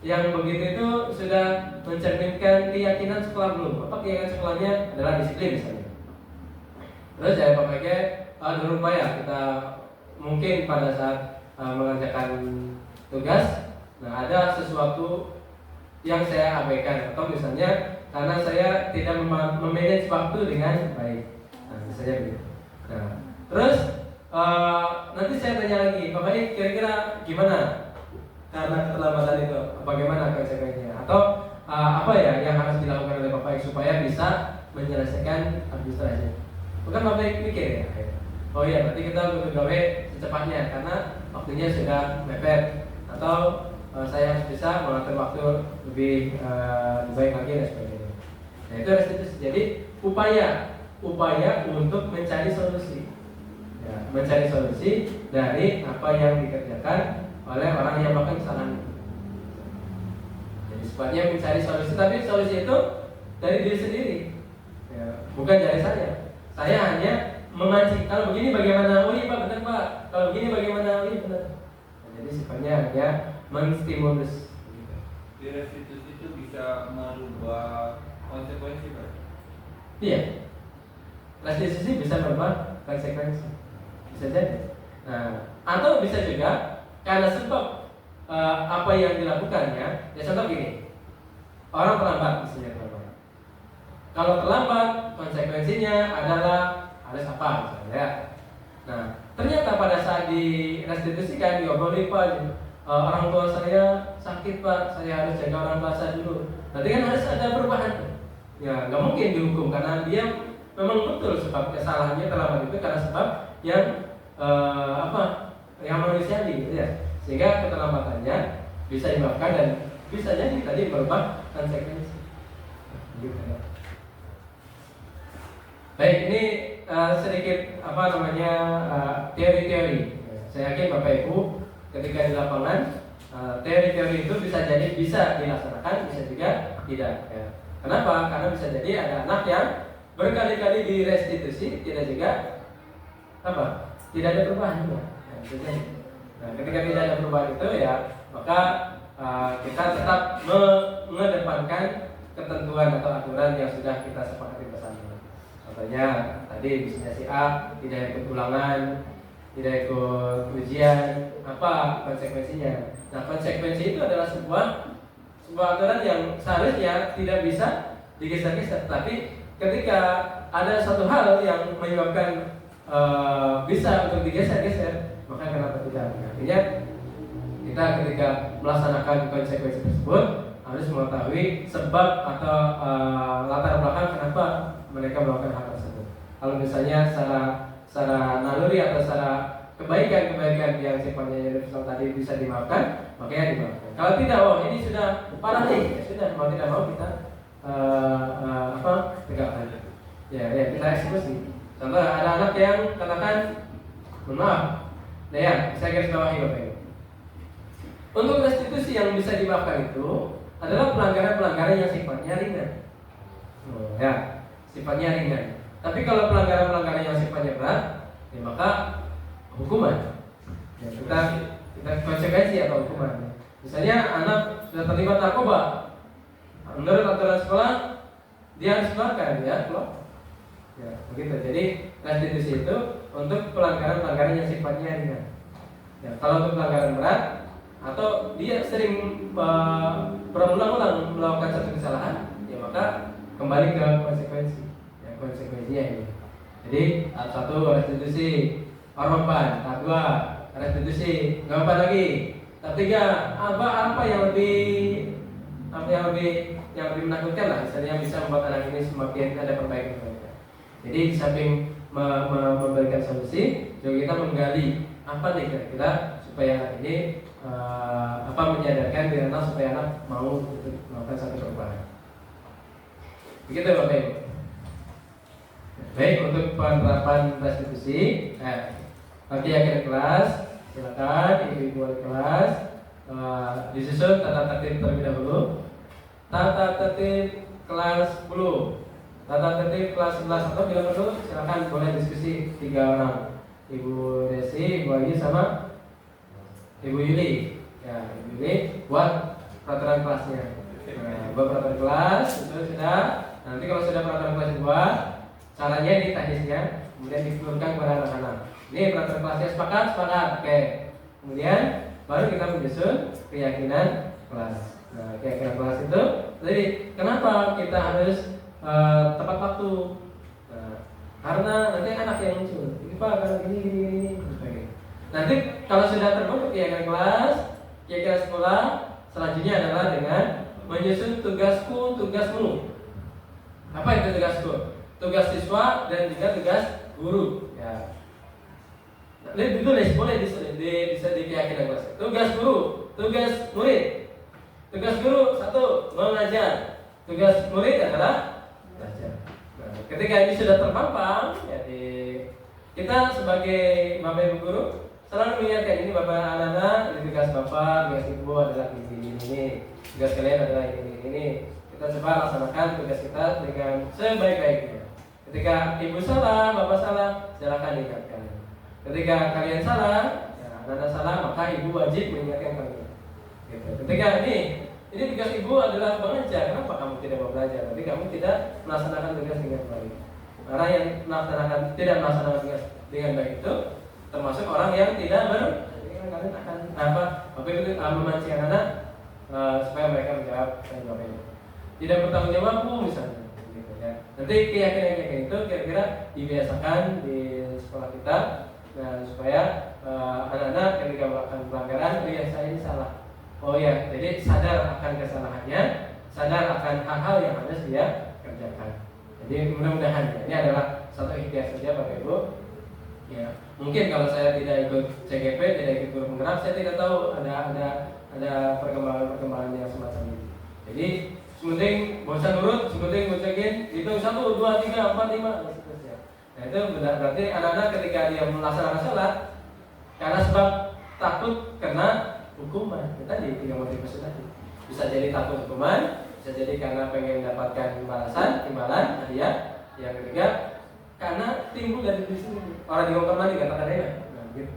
yang begitu itu sudah mencerminkan keyakinan sekolah belum? Apa keyakinan sekolahnya adalah disiplin misalnya? Terus ya Pak Faiknya berupaya kita mungkin pada saat mengerjakan tugas, nah ada sesuatu yang saya abaikan atau misalnya karena saya tidak memanage waktu dengan baik, nah misalnya begitu. Nah terus nanti saya tanya lagi, Pak Baik kira-kira gimana karena keterlambatan itu, bagaimana konsekuensinya atau apa ya yang harus dilakukan oleh Pak Baik supaya bisa menyelesaikan administrasi? Bukan Pak Baik mikir ya, oh iya berarti kita butuh gawe secepatnya karena waktunya sudah mepet, atau saya harus bisa mengatur waktu lebih baik lagi dan sebagainya. Nah itu restitusi. Jadi upaya untuk mencari solusi, ya, mencari solusi dari apa yang dikerjakan oleh orang yang melakukan kesalahan. Jadi sifatnya mencari solusi, tapi solusi itu dari diri sendiri, ya, bukan dari saya. Saya hanya memancing. Kalau begini bagaimana? Oh iya Pak, benar Pak. Kalau begini bagaimana? Oh iya benar. Nah, jadi sifatnya hanya menstimulus. Di restitusi itu bisa merubah konsekuensi, Pak. Iya. Restitusi bisa merubah konsekuensi. Bisa jadi. Nah, atau bisa juga karena sebab apa yang dilakukannya. Ya contoh gini. Orang terlambat misalnya terlambat. Kalau terlambat konsekuensinya adalah harus apa misalnya. Nah, ternyata pada saat direstitusikan diobrolin Pak, orang tua saya sakit Pak, saya harus jaga orang tua saya dulu. Berarti kan harus ada perubahan. Ya, nggak mungkin dihukum karena dia memang betul sebab kesalahannya terlambat itu karena sebab yang yang manusiawi, gitu ya. Sehingga keterlambatannya bisa dimaafkan dan bisa jadi tadi berubah konsekuensi. Gitu ya. Baik, ini sedikit teori-teori. Saya yakin Bapak Ibu ketika di lapangan teori-teori itu bisa jadi bisa dilaksanakan, bisa juga tidak. Ya. Kenapa? Karena bisa jadi ada anak yang berkali-kali direstitusi, tidak juga tidak ada perubahan juga. Ya, nah, ketika tidak ada perubahan itu ya maka kita tetap mengedepankan ketentuan atau aturan yang sudah kita sepakati bersama. Contohnya tadi misalnya si A tidak ikut ulangan, tidak ikut ujian, apa konsekuensinya? Nah konsekuensi itu adalah sebuah aturan yang seharusnya tidak bisa digeser-geser, tapi ketika ada satu hal yang menyebabkan bisa untuk digeser-geser, maka kenapa tidak? Artinya kita ketika melaksanakan konsekuensi tersebut harus mengetahui sebab atau latar belakang kenapa mereka melakukan hal tersebut. Kalau misalnya secara naluri atau secara kebaikan yang sifatnya universal tadi bisa dimaafkan, makanya dimaafkan. Kalau tidak, ini sudah parah nih, ya sudah mau tidak mau kita tegakkan. Ya kita eksekusi. Contoh ada anak yang katakan, mohon maaf, nah ya saya garis bawahi Bapak Ibu. Untuk restitusi yang bisa dimaafkan itu adalah pelanggaran-pelanggaran yang sifatnya ringan. Ya, sifatnya ringan. Tapi kalau pelanggaran-pelanggaran yang sifatnya berat, ya maka hukuman. Ya, kita konsekuensi atau hukuman. Misalnya anak sudah terlibat narkoba, menurut aturan sekolah dia harus keluarkan, ya keluar. Ya, begitu. Jadi restitusi itu untuk pelanggaran-pelanggaran yang sifatnya ringan. Ya, kalau untuk pelanggaran berat atau dia sering berulang-ulang melakukan satu kesalahan, ya maka kembali ke konsekuensi. Ya, konsekuensinya ini. Jadi tahap 1 restitusi, orban, tahap 2 restitusi, nggak apa lagi. Tahap 3 apa yang lebih menakutkan lah, misalnya bisa membuat anak ini semakin ada perbaikan. Jadi di samping memberikan solusi, juga kita menggali apa nih kira-kira supaya ini menyadarkan diri anak supaya anak mau melakukan satu perubahan. Begitu Bapak Ibu. Baik, untuk penerapan restitusi, bagi akhir kelas Silakan ibu-ibu wali kelas disusun tata tertib terlebih dahulu. Tata tertib kelas 10, tata tertib kelas 11 atau bila perlu silakan boleh diskusi 3 orang, Ibu Desi, Ibu Ayu sama Ibu Yuli. Ya, Ibu Yuli buat peraturan kelasnya. Buat peraturan kelas itu sudah. Nanti kalau sudah peraturan kelas dibuat, caranya ini teknisnya, kemudian diturunkan kepada anak-anak. Ini peraturan kelasnya sepakat, oke. Kemudian baru kita menyusun keyakinan kelas. Nah, keyakinan kelas itu, jadi kenapa kita harus tepat waktu? Nah, karena nanti anak yang muncul, ini Pak, kalau gini. Nanti kalau sudah terbentuk keyakinan kelas, keyakinan sekolah, selanjutnya adalah dengan menyusun tugasmu. Apa itu tugasku? Tugas siswa dan juga tugas guru. Ya. Ditulis, boleh bisa di keyakinan kelas. Tugas guru, tugas murid. Tugas guru 1 mengajar. Tugas murid adalah belajar. Nah, ketika ini sudah terpampang, jadi kita sebagai bapak ibu guru selalu mengingatkan ini bapak anak-anak, ini tugas bapak, tugas ibu adalah ini. Tugas kalian adalah ini. Kita coba laksanakan tugas kita dengan sebaik-baiknya. Ketika ibu salah, bapak salah, silakan ingatkan. Ketika kalian salah, ya, anak-anak salah, maka ibu wajib mengingatkan kalian. Gitu. Ketika ini tugas ibu adalah mengajar, kenapa kamu tidak mau belajar? Tapi kamu tidak melaksanakan tugas dengan baik. Orang yang tidak melaksanakan tugas dengan baik itu termasuk orang yang tidak kalian akan bapak ibu memancing anak supaya mereka menjawab jawabannya. Tidak bertanggung jawab misalnya. Gitu, ya. Nanti keyakinan itu kira-kira dibiasakan di sekolah kita. Nah, supaya anak-anak ketika melakukan pelanggaran, saya ini salah. Oh ya, jadi sadar akan kesalahannya, sadar akan hal-hal yang harus dia kerjakan. Jadi mudah-mudahan ini adalah satu ikhtiar saja Bapak Ibu. Ya, mungkin kalau saya tidak ikut CGP, tidak ikut guru penggerak, saya tidak tahu ada perkembangan yang semacam ini. Jadi sementing bosan nurut, sementing bocekin, hitung 1, 2, 3, 4, 5 dan seterusnya. Nah itu berarti anak-anak ketika dia melaksanakan sholat karena sebab takut kena hukuman. Kita tadi 3 motivasi tadi. Bisa jadi takut hukuman, bisa jadi karena pengen mendapatkan imbalan, hadiah. Yang ketiga karena timbul dari diri sendiri. Orang di kamar mandi katakan ya. Nah, gitu.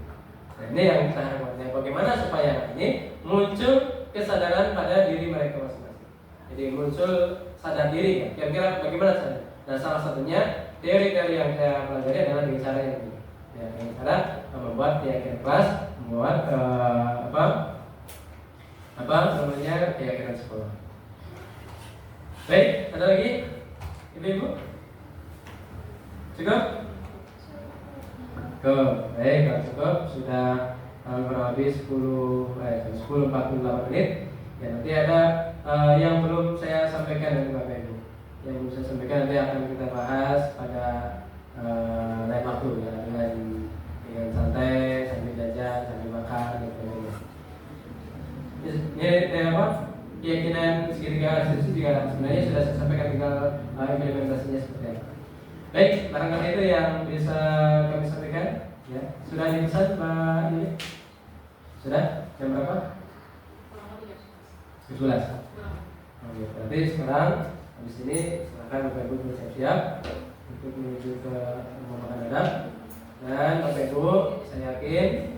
Nah ini yang kita harapkan. Bagaimana supaya ini muncul kesadaran pada diri mereka masing-masing. Jadi muncul sadar diri ya. Kira-kira bagaimana sadar? Nah salah satunya teori-teori yang saya pelajari adalah dengan cara yang ini. Ya, dengan cara membuat keyakinan kelas, membuat keyakinan sekolah. Baik, ada lagi? Ibu-ibu? Cukup? Baik, kalau cukup sudah kurang lebih 10:48 menit. Ya, nanti ada yang belum saya sampaikan dari Bapak Ibu. Yang belum saya sampaikan nanti akan kita bahas pada lain waktu ya, dengan santai, sambil jajan, sambil makan gitu. Ini keyakinan segitiga asosiasi juga sebenarnya sudah saya sampaikan, tinggal implementasinya seperti apa. Baik, barangkali itu yang bisa kami sampaikan. Ya, sudah dipesan Mbak Yuli? Sudah? Jam berapa? 11. Oke, berarti sekarang habis ini silakan Bapak Ibu bersiap-siap untuk menuju ke rumah makan Dadang. Dan Bapak Ibu, saya yakin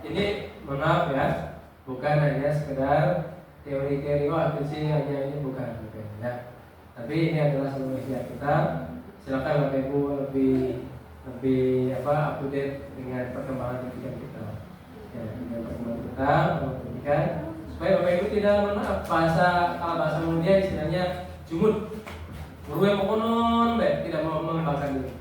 ini mohon maaf ya, bukan hanya sekedar teori-teori hanya ini bukan ya. Tapi ini adalah seluruh ikhtiar kita. Silakan Bapak Ibu lebih up to date dengan perkembangan pendidikan kita. Ya, dengan perkembangan kita, pendidikan supaya Bapak Ibu tidak kalau bahasa mulia istilahnya jumud. Guru yang mau konon, tidak mau mengembangkan diri.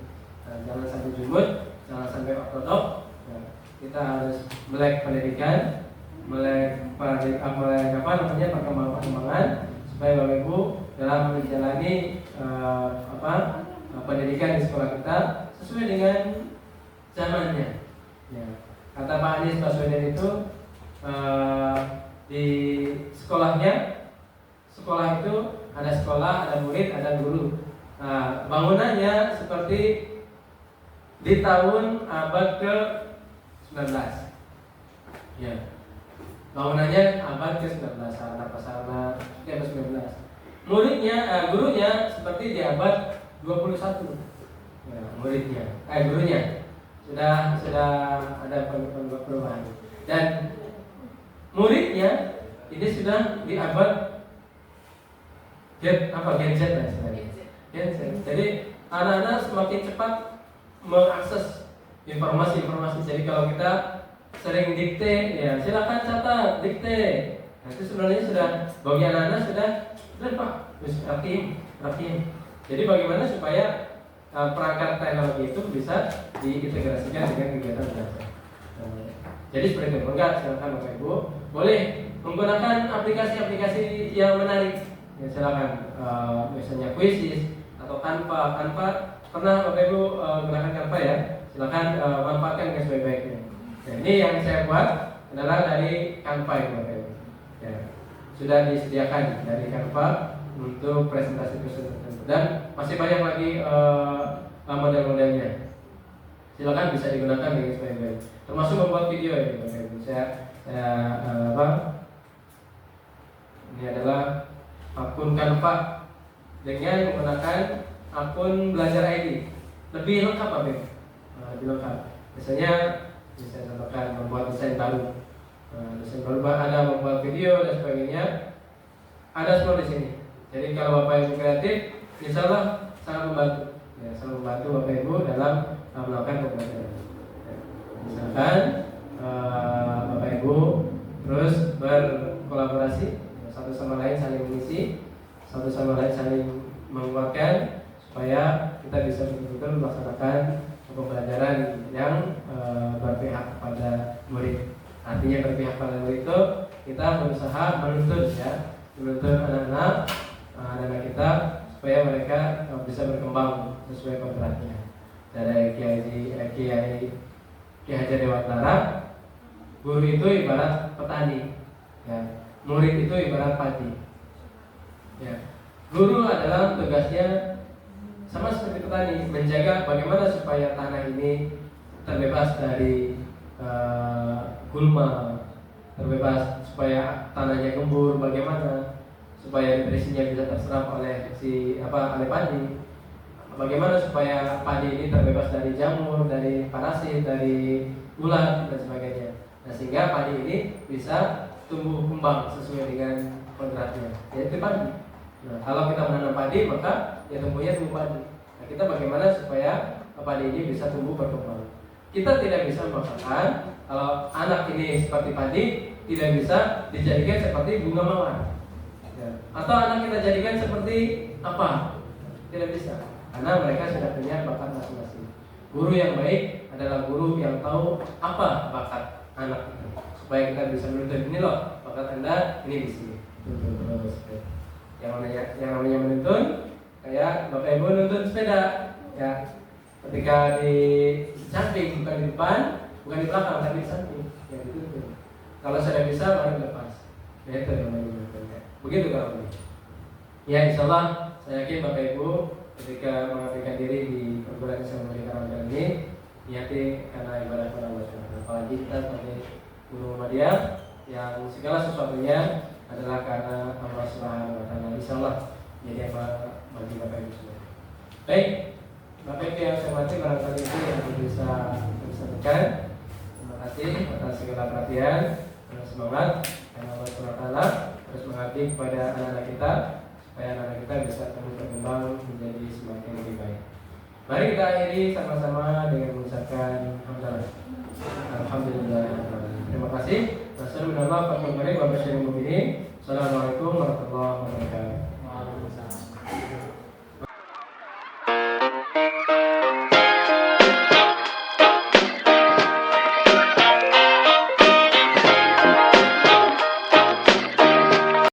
Nah, jangan sampai jumud, jangan sampai ortodok. Nah, kita harus melek pendidikan, melek perkembangan supaya Bapak Ibu dalam menjalani pendidikan di sekolah kita sesuai dengan zamannya. Ya. Kata Pak Anies Baswedan itu di sekolah itu ada sekolah, ada murid, ada guru. Nah, bangunannya seperti di tahun abad ke-19. Ya. Bangunannya abad ke-19, sarana prasarana ke-19. Gurunya seperti di abad 21. Ya, gurunya sudah ada perubahan. Dan muridnya ini sudah di abad Gen Z lah istilahnya. Gen Z. Jadi anak-anak semakin cepat mengakses informasi. Jadi kalau kita sering dikte, ya silakan catat, dikte. Nah, itu sebenarnya sudah bagi anak-anak sudah Pak, rakim. Jadi bagaimana supaya perangkat teknologi itu bisa diintegrasikan dengan kegiatan belajar. Jadi seperti itu. Enggak, silakan Bapak Ibu boleh menggunakan aplikasi-aplikasi yang menarik. Ya, silakan, misalnya Quizzes atau Canva. Pernah Bapak Ibu gunakan Canva ya? Silakan manfaatkan dengan sebaik-baiknya. Nah, ini yang saya buat adalah dari Canva ya Bapak Ibu. Ya, sudah disediakan dari Canva untuk presentasi tertentu dan masih banyak lagi model-modelnya. Silakan bisa digunakan dengan sebaik-baik. Termasuk membuat video ya Bapak Ibu. Ini adalah akun Canva dengan menggunakan akun Belajar ID. Lebih lengkap Bapak Ibu. Lebih lengkap. Misalnya bisa contohkan membuat desain baru. Desain baru ada membuat video dan sebagainya. Ada semua di sini. Jadi kalau Bapak Ibu kreatif, insya Allah sangat membantu. Ya, sangat membantu Bapak Ibu dalam melakukan pembelajaran. Misalkan Bapak Ibu terus berkolaborasi, satu sama lain saling mengisi, satu sama lain saling menguatkan supaya kita bisa betul-betul melaksanakan pembelajaran yang berpihak pada murid. Artinya berpihak pada murid itu kita berusaha menuntut anak-anak kita supaya mereka bisa berkembang sesuai kodratnya. Dari Kiai Hajar Dewantara, guru itu ibarat petani, ya. Murid itu ibarat padi. Ya. Guru adalah tugasnya sama seperti petani, menjaga bagaimana supaya tanah ini terbebas dari gulma, terbebas supaya tanahnya gembur, bagaimana supaya nutrisinya bisa terserap oleh oleh padi. Bagaimana supaya padi ini terbebas dari jamur, dari parasit, dari ulat dan sebagainya. Nah, sehingga padi ini bisa tumbuh kembang sesuai dengan kodratnya, yaitu padi. Nah, kalau kita menanam padi maka ya tumbuhnya tumbuh padi. Nah, kita bagaimana supaya padi ini bisa tumbuh berkembang. Kita tidak bisa memaksakan kalau anak ini seperti padi tidak bisa dijadikan seperti bunga mawar. Ya. Atau anak kita jadikan seperti apa? Tidak bisa. Karena mereka sudah punya bakat masing-masing. Guru yang baik adalah guru yang tahu apa bakat anak itu, supaya kita bisa menuntut, ini loh bakat Anda ini di sini. Yang namanya menuntun kayak Bapak Ibu nuntun sepeda, ya. Ketika di samping bukan di depan, bukan di belakang tapi di samping, ya dituntun. Kalau sudah bisa baru lepas. Ya itu namanya menuntun. Ya. Begitu kalau ini. Ya insyaallah saya yakin Bapak Ibu ketika mengabdikan diri di perguruan Islam Negeri Karawang ini niati karena ibadah kepada Allah Subhanahu. Apalagi kita sebagai guru Muhammadiyah yang segala sesuatunya adalah karena Allah Subhanahu wa taala. Insyaallah jadi apa bagi Bapak Ibu semua. Baik, Bapak Ibu yang saya hormati, barangkali itu yang bisa sampaikan. Terima kasih atas segala perhatian dan semangat karena Allah Subhanahu wa taala terus mengabdi kepada anak-anak kita supaya anak-anak kita bisa terus berkembang menjadi semakin lebih baik. Mari kita akhiri sama-sama dengan mengucapkan hamdalah. Alhamdulillah. Terima kasih. Wassalamualaikum warahmatullahi wabarakatuh. Assalamualaikum warahmatullahi wabarakatuh.